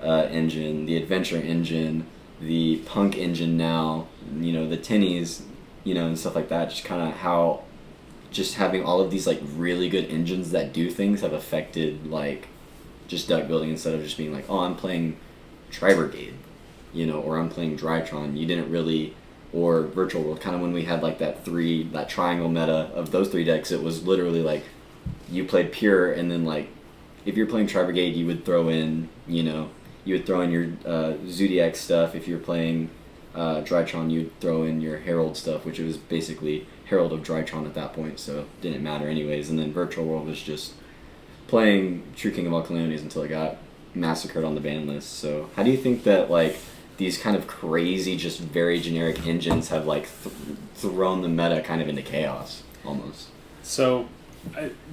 engine, the Adventure engine, the Punk engine now, the Tinnies, and stuff like that. Just kind of how just having all of these like really good engines that do things have affected like just deck building, instead of just being like, oh, I'm playing Tri-Brigade, or I'm playing Drytron. You didn't really, or Virtual World, kind of when we had like that triangle meta of those 3 decks, it was literally like you played Pure and then like if you're playing Tri-Brigade, you would throw in, your Zodiac stuff. If you're playing Drytron, you'd throw in your Herald stuff, which it was basically Herald of Drytron at that point, so it didn't matter anyways. And then Virtual World was just playing True King of All Calamities until it got massacred on the ban list. So how do you think that, like, these kind of crazy, just very generic engines have, like, thrown the meta kind of into chaos, almost? So,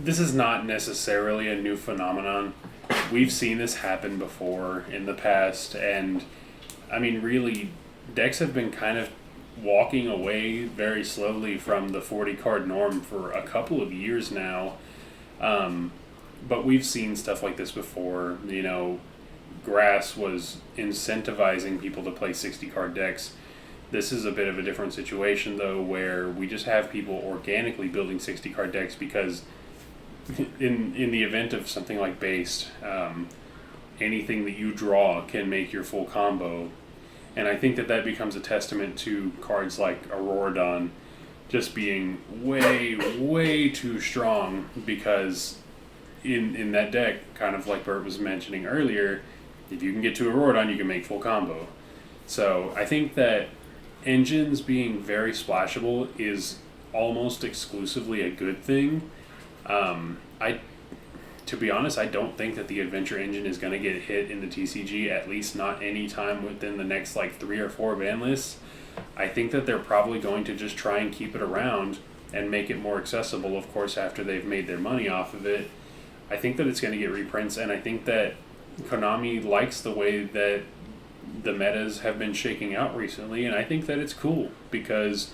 this is not necessarily a new phenomenon. We've seen this happen before in the past, and, I mean, really, decks have been kind of walking away very slowly from the 40-card norm for a couple of years now. But we've seen stuff like this before. Grass was incentivizing people to play 60-card decks. This is a bit of a different situation, though, where we just have people organically building 60-card decks because in the event of something like Based, anything that you draw can make your full combo. And I think that becomes a testament to cards like Auroradon just being way, way too strong, because in that deck, kind of like Bert was mentioning earlier, if you can get to Auroradon, you can make full combo. So I think that engines being very splashable is almost exclusively a good thing. To be honest, I don't think that the Adventure engine is going to get hit in the TCG, at least not any time within the next 3 or 4 ban lists. I think that they're probably going to just try and keep it around and make it more accessible, of course, after they've made their money off of it. I think that it's going to get reprints, and I think that Konami likes the way that the metas have been shaking out recently, and I think that it's cool because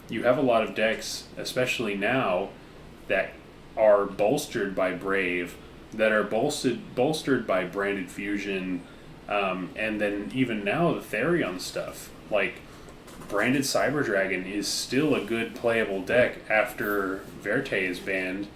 you have a lot of decks, especially now, that are bolstered by Brave, that are bolstered by Branded Fusion, and then even now the Therion stuff. Like, Branded Cyber Dragon is still a good playable deck after Verte is banned.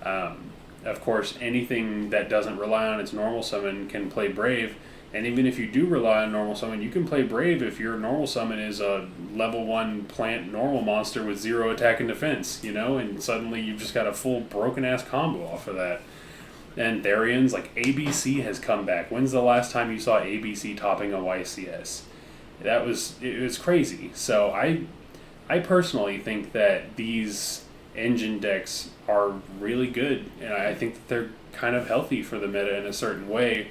Of course, anything that doesn't rely on its normal summon can play Brave, and even if you do rely on normal summon, you can play Brave if your normal summon is a level 1 plant normal monster with 0 attack and defense, and suddenly you've just got a full broken-ass combo off of that. And Therions, like, ABC has come back. When's the last time you saw ABC topping a YCS? It was crazy. So I personally think that these engine decks are really good, and I think that they're kind of healthy for the meta in a certain way.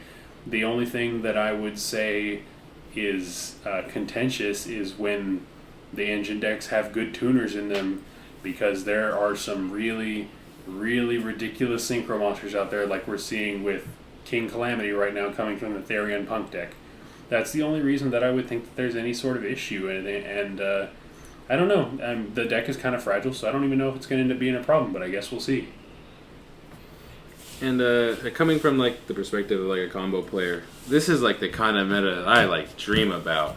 The only thing that I would say is contentious is when the engine decks have good tuners in them, because there are some really, really ridiculous synchro monsters out there, like we're seeing with King Calamity right now coming from the Therion Punk deck. That's the only reason that I would think that there's any sort of issue, and I don't know. The deck is kind of fragile, so I don't even know if it's going to end up being a problem, but I guess we'll see. And coming from the perspective of a combo player, this is the kind of meta that I dream about.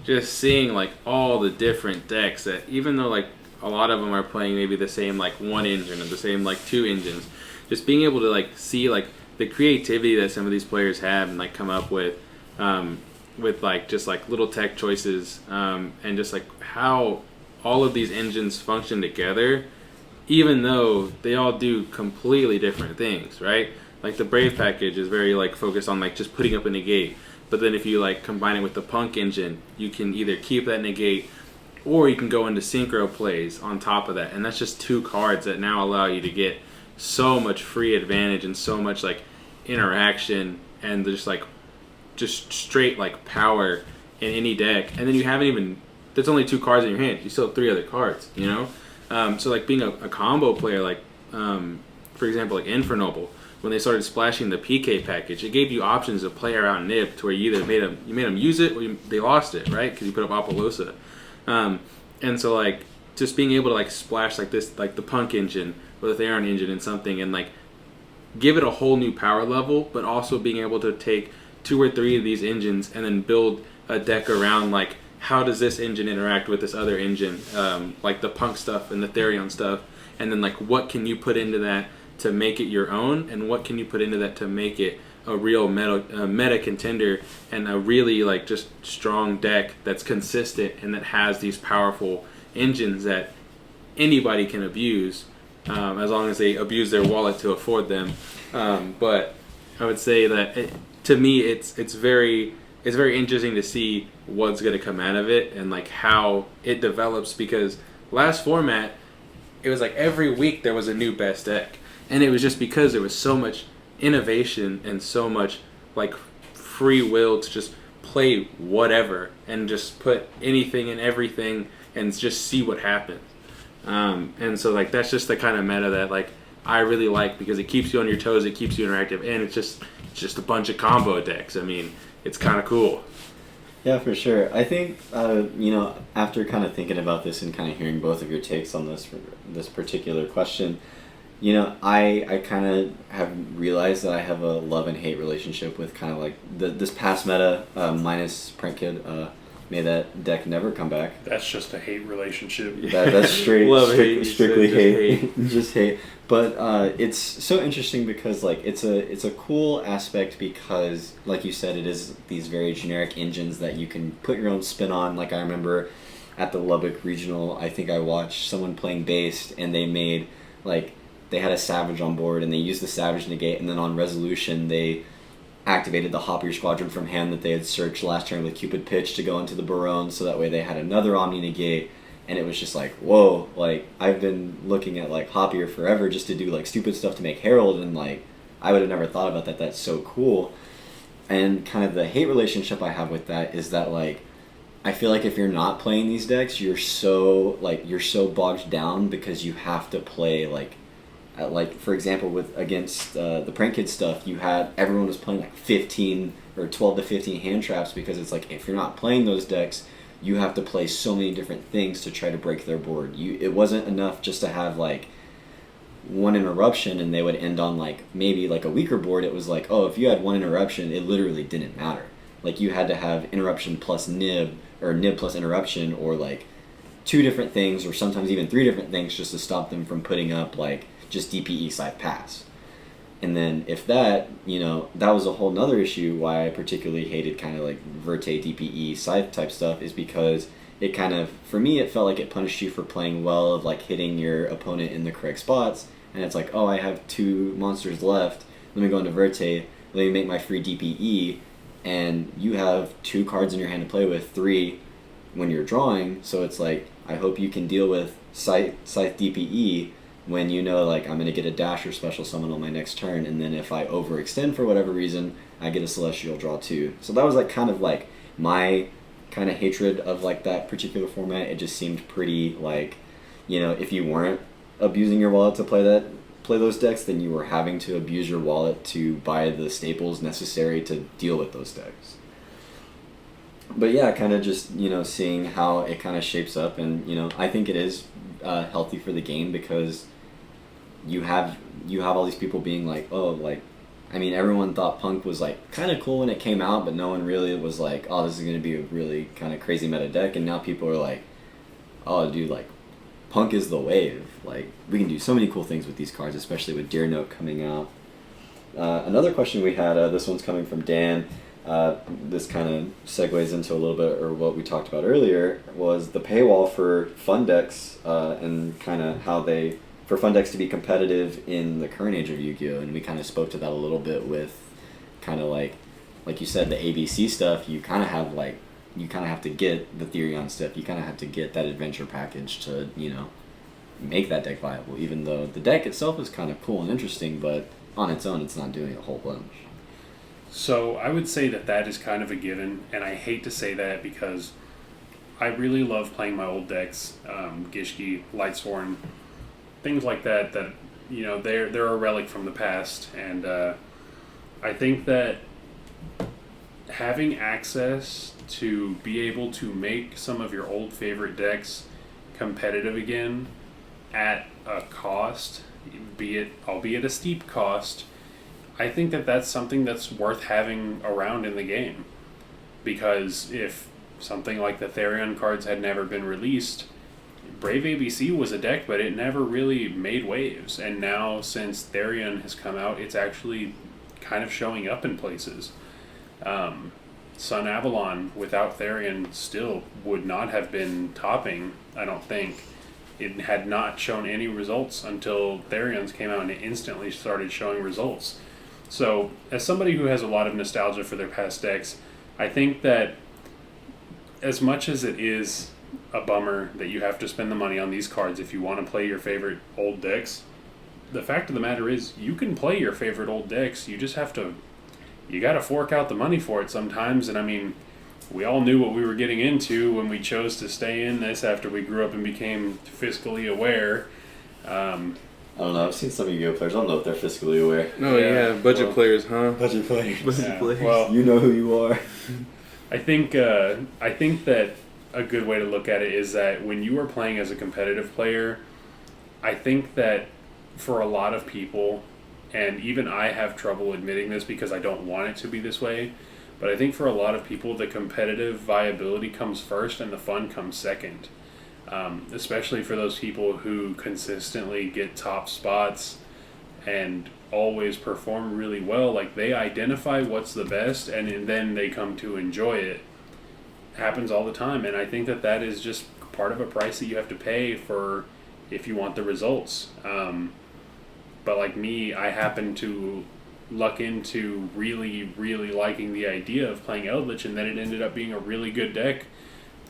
Just seeing all the different decks that, even though a lot of them are playing maybe the same one engine or the same 2 engines, just being able to see the creativity that some of these players have and come up with just little tech choices, and just how all of these engines function together, even though they all do completely different things, right? The Brave package is very focused on just putting up a negate, but then if you combine it with the Punk engine, you can either keep that negate or you can go into synchro plays on top of that, and that's just 2 cards that now allow you to get so much free advantage and so much interaction and just straight power in any deck. And then you haven't even, there's only 2 cards in your hand, you still have 3 other cards, so being a combo player, for example, Infernoble, when they started splashing the PK package, it gave you options to play around Nib to where you either made them use it or they lost it, right? Because you put up Apollosa. And so just being able to splash this, the Punk engine or the Therion engine in something and give it a whole new power level, but also being able to take 2 or 3 of these engines and then build a deck around how does this engine interact with this other engine, the Punk stuff and the Therion stuff, and then what can you put into that to make it your own, and what can you put into that to make it a real meta contender and a really just strong deck that's consistent and that has these powerful engines that anybody can abuse, as long as they abuse their wallet to afford them. But I would say that to me it's very interesting to see what's going to come out of it and like how it develops, because last format it was like every week there was a new best deck, and it was just because there was so much innovation and so much like free will to just play whatever and just put anything and everything and just see what happens. And so like that's just the kind of meta that like I really like, because it keeps you on your toes, it keeps you interactive, and it's just a bunch of combo decks. I mean, it's kind of cool. Yeah, for sure. I think after kind of thinking about this and kind of hearing both of your takes on this particular question, I kind of have realized that I have a love and hate relationship with kind of like this past meta minus Prank Kid. May that deck never come back. That's just a hate relationship. That's strictly hate. Hate. Just hate. But it's so interesting because like it's a cool aspect, because like you said, it is these very generic engines that you can put your own spin on. Like I remember at the Lubbock Regional, I think I watched someone playing Based, and they made like they had a Savage on board, and they used the Savage negate, and then on resolution they activated the Hopper Squadron from hand that they had searched last turn with Cupid Pitch to go into the Barone, so that way they had another Omni negate. And it was just like, whoa, like I've been looking at like Hoppier forever just to do like stupid stuff to make Herald, and like I would have never thought about that. That's so cool. And kind of the hate relationship I have with that is that like I feel like if you're not playing these decks, you're so bogged down, because you have to play like for example with against the Prank Kid stuff, you had everyone was playing like 15 or 12 to 15 hand traps, because it's like if you're not playing those decks, you have to play so many different things to try to break their board. It wasn't enough just to have like one interruption and they would end on like maybe like a weaker board. It was like, oh, if you had one interruption, it literally didn't matter. Like you had to have interruption plus nib, or nib plus interruption, or like two different things, or sometimes even three different things, just to stop them from putting up like just DPE side pass. And then if that, that was a whole nother issue why I particularly hated kind of like Verte DPE scythe type stuff, is because it kind of, for me, it felt like it punished you for playing well, of like hitting your opponent in the correct spots. And it's like, oh, I have 2 monsters left, let me go into Verte, let me make my free DPE, and you have 2 cards in your hand to play with, 3 when you're drawing. So it's like, I hope you can deal with scythe DPE when like I'm going to get a dash or special summon on my next turn, and then if I overextend for whatever reason, I get a Celestial, draw 2. So that was like kind of like my kind of hatred of like that particular format. It just seemed pretty like, if you weren't abusing your wallet to play those decks, then you were having to abuse your wallet to buy the staples necessary to deal with those decks. But yeah, kind of just, seeing how it kind of shapes up, and, I think it is healthy for the game, because you have all these people being like, oh, like, I mean, everyone thought Punk was like kind of cool when it came out, but no one really was like, oh, this is going to be a really kind of crazy meta deck. And now people are like, oh, dude, like, Punk is the wave. Like, we can do so many cool things with these cards, especially with Deer Note coming out. Another question we had, this one's coming from Dan. This kind of segues into a little bit, or what we talked about earlier, was the paywall for fun decks, and kind of how for fun decks to be competitive in the current age of Yu-Gi-Oh! And we kind of spoke to that a little bit with kind of like you said, the ABC stuff. You kind of have to get the Therion stuff. You kind of have to get that adventure package to, make that deck viable, even though the deck itself is kind of cool and interesting, but on its own, it's not doing a whole bunch. So I would say that is kind of a given, and I hate to say that because I really love playing my old decks, Gishki, Lightsworn, things like that, they're a relic from the past, and I think that having access to be able to make some of your old favorite decks competitive again at a cost, albeit a steep cost, I think that's something that's worth having around in the game. Because if something like the Therion cards had never been released, Brave ABC was a deck, but it never really made waves. And now, since Therion has come out, it's actually kind of showing up in places. Sun Avalon without Therion still would not have been topping, I don't think. It had not shown any results until Therion's came out, and it instantly started showing results. So, as somebody who has a lot of nostalgia for their past decks, I think that as much as it is a bummer that you have to spend the money on these cards if you want to play your favorite old decks, the fact of the matter is you can play your favorite old decks. You just have to, you got to fork out the money for it sometimes. And I mean, we all knew what we were getting into when we chose to stay in this after we grew up and became fiscally aware. I don't know. I've seen some Yu-Gi-Oh players. I don't know if they're fiscally aware. Oh yeah, budget well, players, huh? Budget players. Budget players. Well, You know who you are. I think that a good way to look at it is that when you are playing as a competitive player, I think that for a lot of people, and even I have trouble admitting this because I don't want it to be this way, but I think for a lot of people the competitive viability comes first and the fun comes second. Especially for those people who consistently get top spots and always perform really well. Like, they identify what's the best and then they come to enjoy it. Happens all the time, and I think that is just part of a price that you have to pay for if you want the results. But like me, I happen to luck into really, really liking the idea of playing Eldritch, and then it ended up being a really good deck,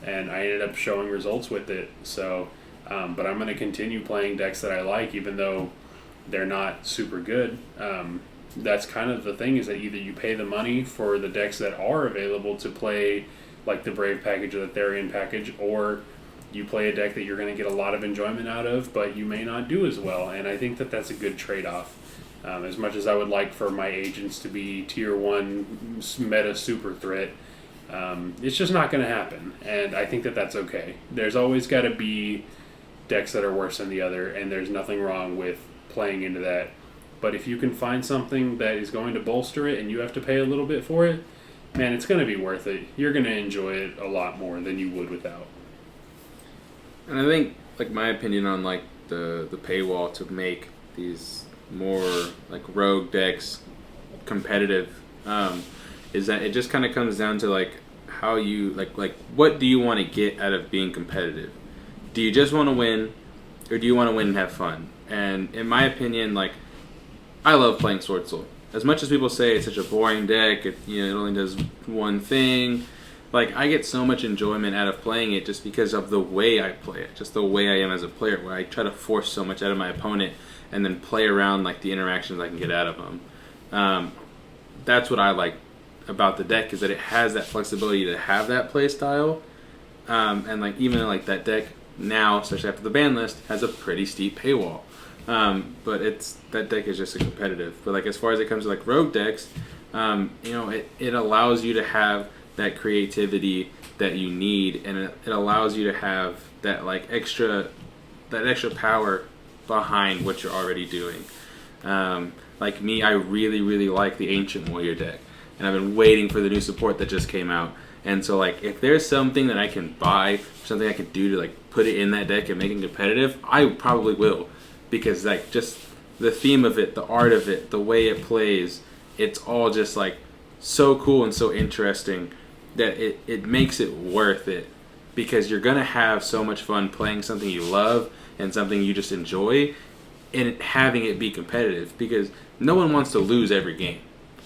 and I ended up showing results with it. So, but I'm going to continue playing decks that I like, even though they're not super good. That's kind of the thing, is that either you pay the money for the decks that are available to play, like the Brave package or the Therian package, or you play a deck that you're going to get a lot of enjoyment out of, but you may not do as well. And I think that that's a good trade-off. As much as I would like for my agents to be tier 1 meta super threat, it's just not going to happen. And I think that that's okay. There's always got to be decks that are worse than the other, and there's nothing wrong with playing into that. But if you can find something that is going to bolster it and you have to pay a little bit for it, man, it's going to be worth it. You're going to enjoy it a lot more than you would without. And I think, like, my opinion on, like, the paywall to make these more, like, rogue decks competitive is that it just kind of comes down to, like, how you, like what do you want to get out of being competitive? Do you just want to win, or do you want to win and have fun? And in my opinion, like, I love playing Sword Soul. As much as people say it's such a boring deck, it only does one thing, like, I get so much enjoyment out of playing it just because of the way I play it, just the way I am as a player, where I try to force so much out of my opponent and then play around, like, the interactions I can get out of them. That's what I like about the deck, is that it has that flexibility to have that play style. And, like, even like that deck now, especially after the ban list, has a pretty steep paywall. But that deck is just a competitive. But, like, as far as it comes to, like, rogue decks, it allows you to have that creativity that you need, and it allows you to have that, like, extra power behind what you're already doing. Like me, I really, really like the Ancient Warrior deck, and I've been waiting for the new support that just came out. And so, like, if there's something that I can buy, something I can do to, like, put it in that deck and make it competitive, I probably will, because, like, just the theme of it, the art of it, the way it plays, it's all just, like, so cool and so interesting that it makes it worth it, because you're going to have so much fun playing something you love and something you just enjoy, and having it be competitive, because no one wants to lose every game,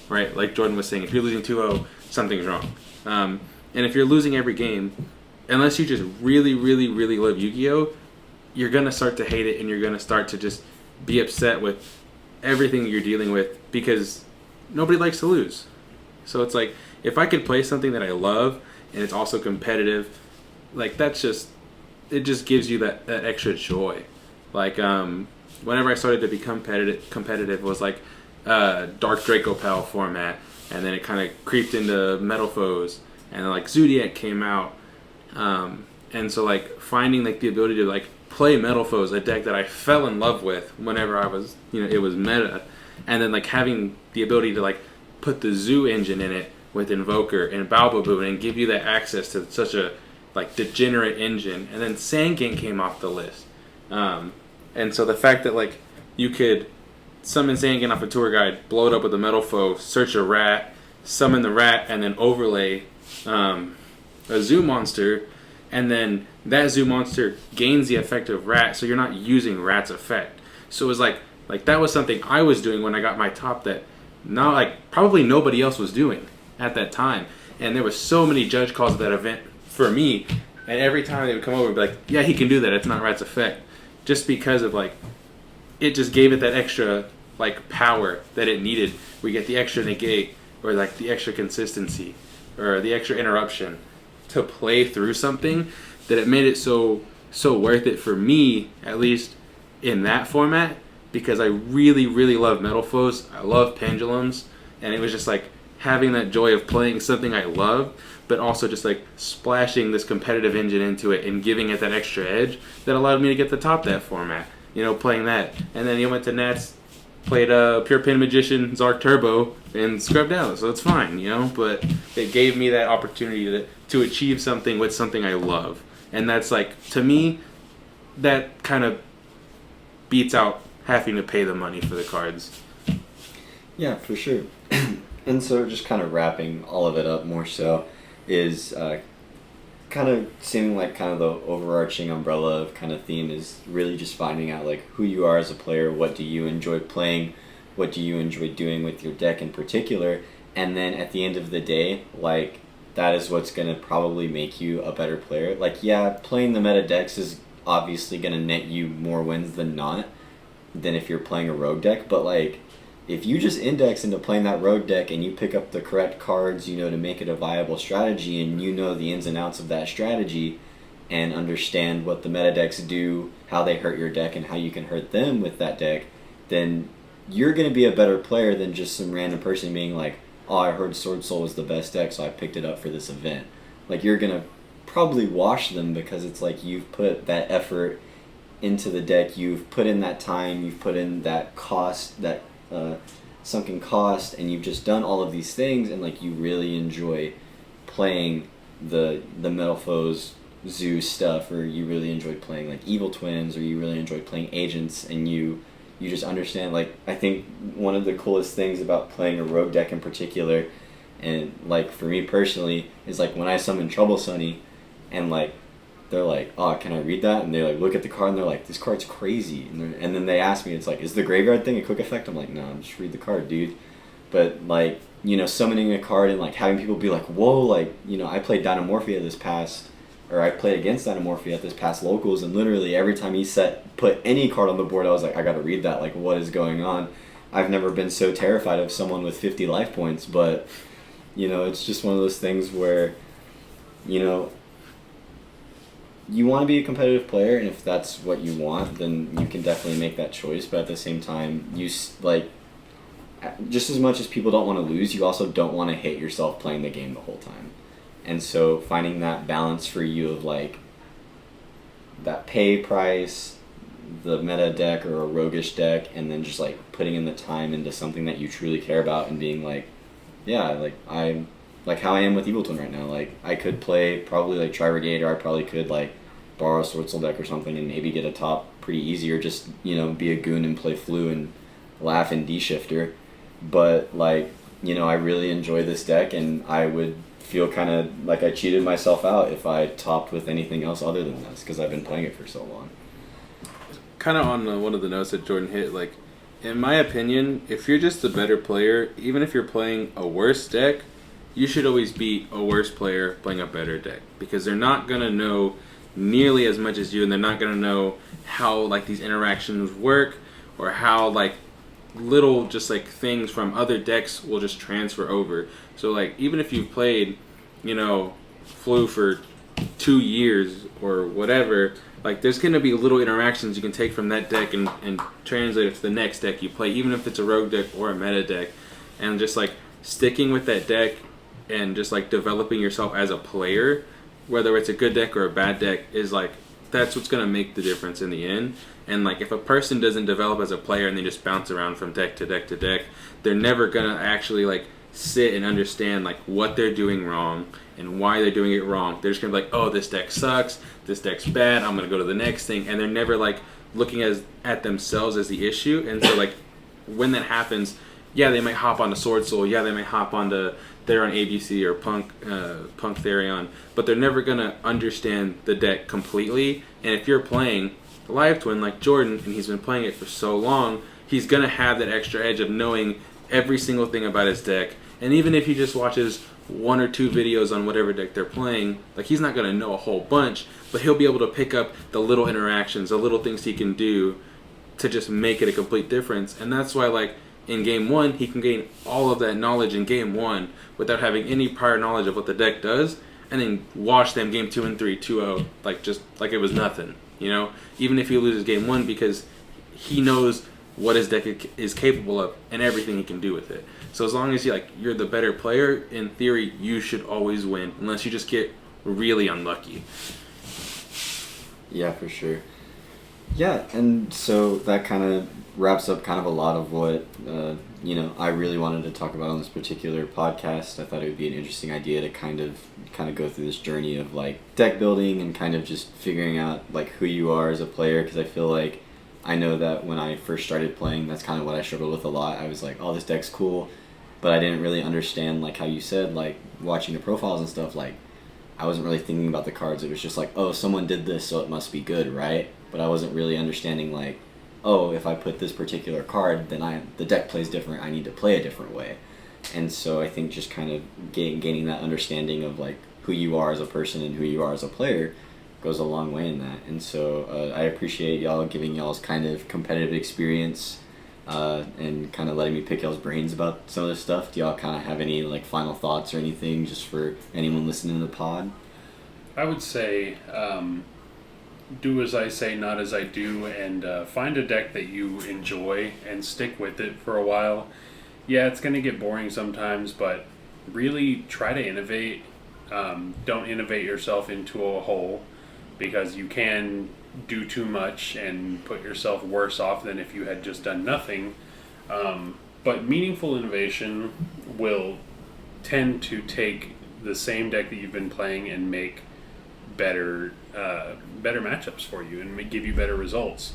right? Like Jordan was saying, if you're losing 2-0, something's wrong. And if you're losing every game, unless you just really, really, really love Yu-Gi-Oh!, you're going to start to hate it, and you're going to start to just be upset with everything you're dealing with, because nobody likes to lose. So it's like, if I could play something that I love and it's also competitive, like, it just gives you that extra joy. Like, whenever I started to become competitive was like Dark Draco Pal format, and then it kind of creeped into Metal Foes, and then, like, Zodiac came out, and so, like, finding, like, the ability to, like, play Metal Foes, a deck that I fell in love with whenever I was, it was meta, and then, like, having the ability to, like, put the Zoo engine in it with Invoker and Balbaboo and give you that access to such a, like, degenerate engine. And then Sangin came off the list. And so the fact that, like, you could summon Sangin off a tour guide, blow it up with a Metal Foe, search a rat, summon the rat, and then overlay a Zoo monster, and then that Zoo monster gains the effect of rat, so you're not using rat's effect. So it was like that was something I was doing when I got my top, that not like probably nobody else was doing at that time. And there was so many judge calls at that event for me, and every time they would come over and be like, yeah, he can do that, it's not Rat's effect. Just because of like, it just gave it that extra like power that it needed. We get the extra negate, or like the extra consistency, or the extra interruption to play through something, that it made it so worth it for me, at least in that format, because I really, really love metal flows. I love pendulums, and it was just like having that joy of playing something I love, but also just like splashing this competitive engine into it and giving it that extra edge that allowed me to get the top that format. Playing that, and then went to Nats, played Pure Pin Magician, Zark Turbo, and scrubbed out. So it's fine, But it gave me that opportunity to achieve something with something I love, and that's like, to me, that kind of beats out having to pay the money for the cards. Yeah, for sure. And so just kind of wrapping all of it up more so is kind of seeming like kind of the overarching umbrella of kind of theme is really just finding out like who you are as a player, what do you enjoy playing, what do you enjoy doing with your deck in particular, and then at the end of the day, like, that is what's going to probably make you a better player. Like, yeah, playing the meta decks is obviously going to net you more wins than not, than if you're playing a rogue deck, but like, if you just index into playing that rogue deck and you pick up the correct cards, to make it a viable strategy, and the ins and outs of that strategy and understand what the meta decks do, how they hurt your deck, and how you can hurt them with that deck, then you're going to be a better player than just some random person being like, oh, I heard Sword Soul was the best deck, so I picked it up for this event. Like, you're going to probably wash them because it's like you've put that effort into the deck, you've put in that time, you've put in that cost, that sunken cost, and you've just done all of these things, and like, you really enjoy playing the Metal Foes Zoo stuff, or you really enjoy playing like Evil Twins, or you really enjoy playing Agents, and you just understand, like, I think one of the coolest things about playing a rogue deck in particular, and like for me personally, is like when I summon Trouble Sunny, and like they're like, oh, can I read that? And they like look at the card and they're like, this card's crazy. And then they ask me, it's like, is the graveyard thing a quick effect? I'm like, no, just read the card, dude. But like, summoning a card and like having people be like, whoa, like, I played Dynamorphia I played against Dynamorphia at this past locals, and literally every time he put any card on the board, I was like, I gotta read that, like, what is going on? I've never been so terrified of someone with 50 life points, but, it's just one of those things where, you want to be a competitive player, and if that's what you want, then you can definitely make that choice. But at the same time, just as much as people don't want to lose, you also don't want to hate yourself playing the game the whole time. And so finding that balance for you of like that pay price, the meta deck or a roguish deck, and then just like putting in the time into something that you truly care about, and being like, yeah, like I'm like how I am with Evil Twin right now. Like, I could play probably like Tri-Brigade, or I probably could like borrow a Sword Soul deck or something and maybe get a top pretty easy, or just, be a goon and play Flu and laugh in D-Shifter. But like, I really enjoy this deck, and I would feel kind of like I cheated myself out if I topped with anything else other than this, because I've been playing it for so long. Kind of on one of the notes that Jordan hit, like, in my opinion, if you're just a better player, even if you're playing a worse deck, you should always be a worse player playing a better deck, because they're not going to know nearly as much as you, and they're not going to know how like these interactions work, or how like little just like things from other decks will just transfer over. So like, even if you've played, Flu for 2 years or whatever, like, there's going to be little interactions you can take from that deck and translate it to the next deck you play, even if it's a rogue deck or a meta deck. And just like sticking with that deck and just like developing yourself as a player, whether it's a good deck or a bad deck, is like, that's what's going to make the difference in the end. And like, if a person doesn't develop as a player and they just bounce around from deck to deck to deck, they're never going to actually like sit and understand like what they're doing wrong and why they're doing it wrong. They're just going to be like, oh, this deck sucks, this deck's bad, I'm going to go to the next thing. And they're never like looking at themselves as the issue. And so like, when that happens, yeah, they might hop onto Sword Soul, yeah, they might hop onto Theron ABC or Punk Therion, but they're never going to understand the deck completely. And if you're playing Live Twin like Jordan, and he's been playing it for so long, he's going to have that extra edge of knowing every single thing about his deck. And even if he just watches 1 or 2 videos on whatever deck they're playing, like he's not going to know a whole bunch, but he'll be able to pick up the little interactions, the little things he can do to just make it a complete difference. And that's why, like, in game 1, he can gain all of that knowledge in game 1 without having any prior knowledge of what the deck does, and then wash them game 2 and 3 2-0, like just like it was nothing, you know? Even if he loses game 1, because he knows what his deck is capable of and everything he can do with it. So as long as you're the better player, in theory, you should always win, unless you just get really unlucky. Yeah, for sure. Yeah, and so that kind of wraps up kind of a lot of what I really wanted to talk about on this particular podcast. I thought it would be an interesting idea to kind of go through this journey of like deck building and kind of just figuring out like who you are as a player, because I feel like I know that when I first started playing, that's kind of what I struggled with a lot. I was like, oh, this deck's cool, but I didn't really understand, like how you said, like watching the profiles and stuff, like I wasn't really thinking about the cards. It was just like, oh, someone did this, so it must be good, right? But I wasn't really understanding like, oh, if I put this particular card, then the deck plays different. I need to play a different way. And so I think just kind of gaining that understanding of like who you are as a person and who you are as a player goes a long way in that. And so I appreciate y'all giving y'all's kind of competitive experience and kind of letting me pick y'all's brains about some of this stuff. Do y'all kind of have any like final thoughts or anything just for anyone listening to the pod? I would say do as I say, not as I do, and find a deck that you enjoy and stick with it for a while. Yeah, it's going to get boring sometimes, but really try to innovate. Don't innovate yourself into a hole, because you can do too much and put yourself worse off than if you had just done nothing. But meaningful innovation will tend to take the same deck that you've been playing and make better matchups for you and give you better results.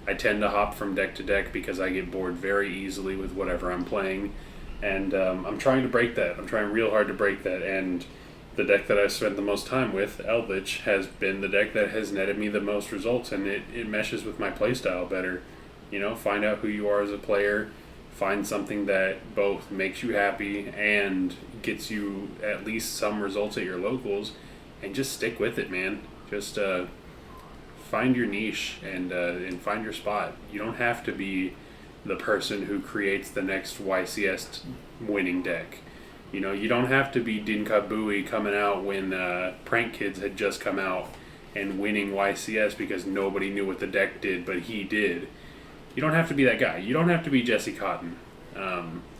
I tend to hop from deck to deck because I get bored very easily with whatever I'm playing, and I'm trying to break that. I'm trying real hard to break that, and the deck that I've spent the most time with, Eldritch, has been the deck that has netted me the most results, and it meshes with my playstyle better. You know, find out who you are as a player, find something that both makes you happy and gets you at least some results at your locals, and just stick with it, man. Just find your niche and find your spot. You don't have to be the person who creates the next YCS winning deck. You know, you don't have to be Dinkabui coming out when Prank Kids had just come out and winning YCS because nobody knew what the deck did, but he did. You don't have to be that guy. You don't have to be Jesse Cotton.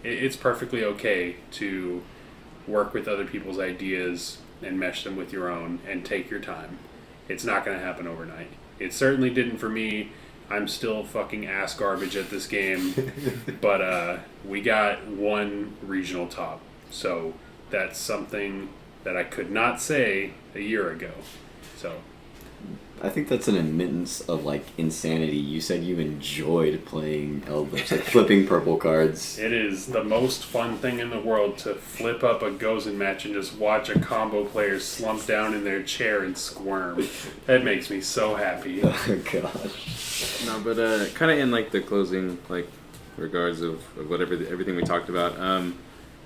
It's perfectly okay to work with other people's ideas and mesh them with your own and take your time. It's not going to happen overnight. It certainly didn't for me. I'm still fucking ass garbage at this game, but we got one regional top. So that's something that I could not say a year ago. So I think that's an admittance of like insanity. You said you enjoyed playing Eldritch, like flipping purple cards. it is the most fun thing in the world to flip up a Gozen match and just watch a combo player slump down in their chair and squirm. That makes me so happy. Oh gosh. No, but kind of in like the closing like regards of whatever everything we talked about.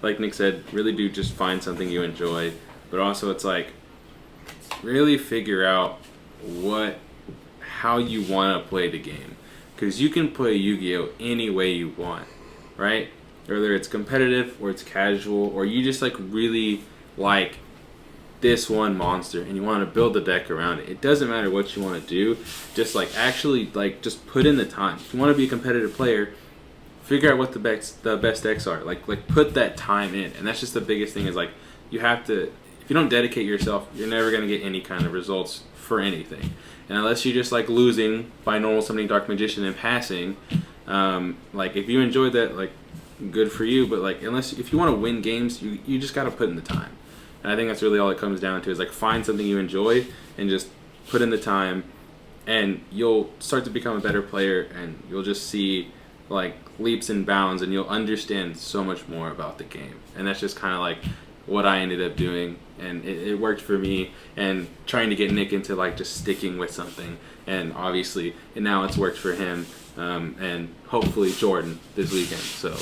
Like Nick said, really do just find something you enjoy, but also it's like really figure out how you want to play the game, because you can play Yu-Gi-Oh any way you want, right? Whether it's competitive or it's casual, or you just like really like this one monster and you want to build the deck around it. It doesn't matter what you want to do, just like actually like just put in the time. If you want to be a competitive player, figure out what the best decks are. Like put that time in, and that's just the biggest thing. Is like you have to. If you don't dedicate yourself, you're never gonna get any kind of results for anything. And unless you're just like losing by normal summoning Dark Magician and passing, like if you enjoyed that, like good for you. But like if you want to win games, you just gotta put in the time. And I think that's really all it comes down to is like find something you enjoy and just put in the time, and you'll start to become a better player, and you'll just see like leaps and bounds, and you'll understand so much more about the game. And that's just kind of like what I ended up doing, and it worked for me, and trying to get Nick into like just sticking with something, and obviously and now it's worked for him, and hopefully Jordan this weekend. So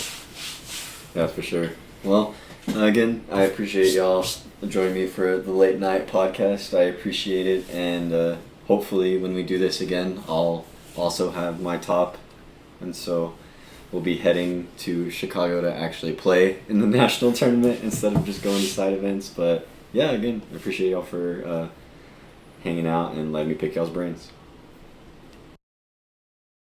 Yeah, for sure. Well, again, I appreciate y'all joining me for the late night podcast. I appreciate it, and hopefully when we do this again, I'll also have my top, and so we'll be heading to Chicago to actually play in the national tournament instead of just going to side events. But yeah, again, I appreciate y'all for hanging out and letting me pick y'all's brains.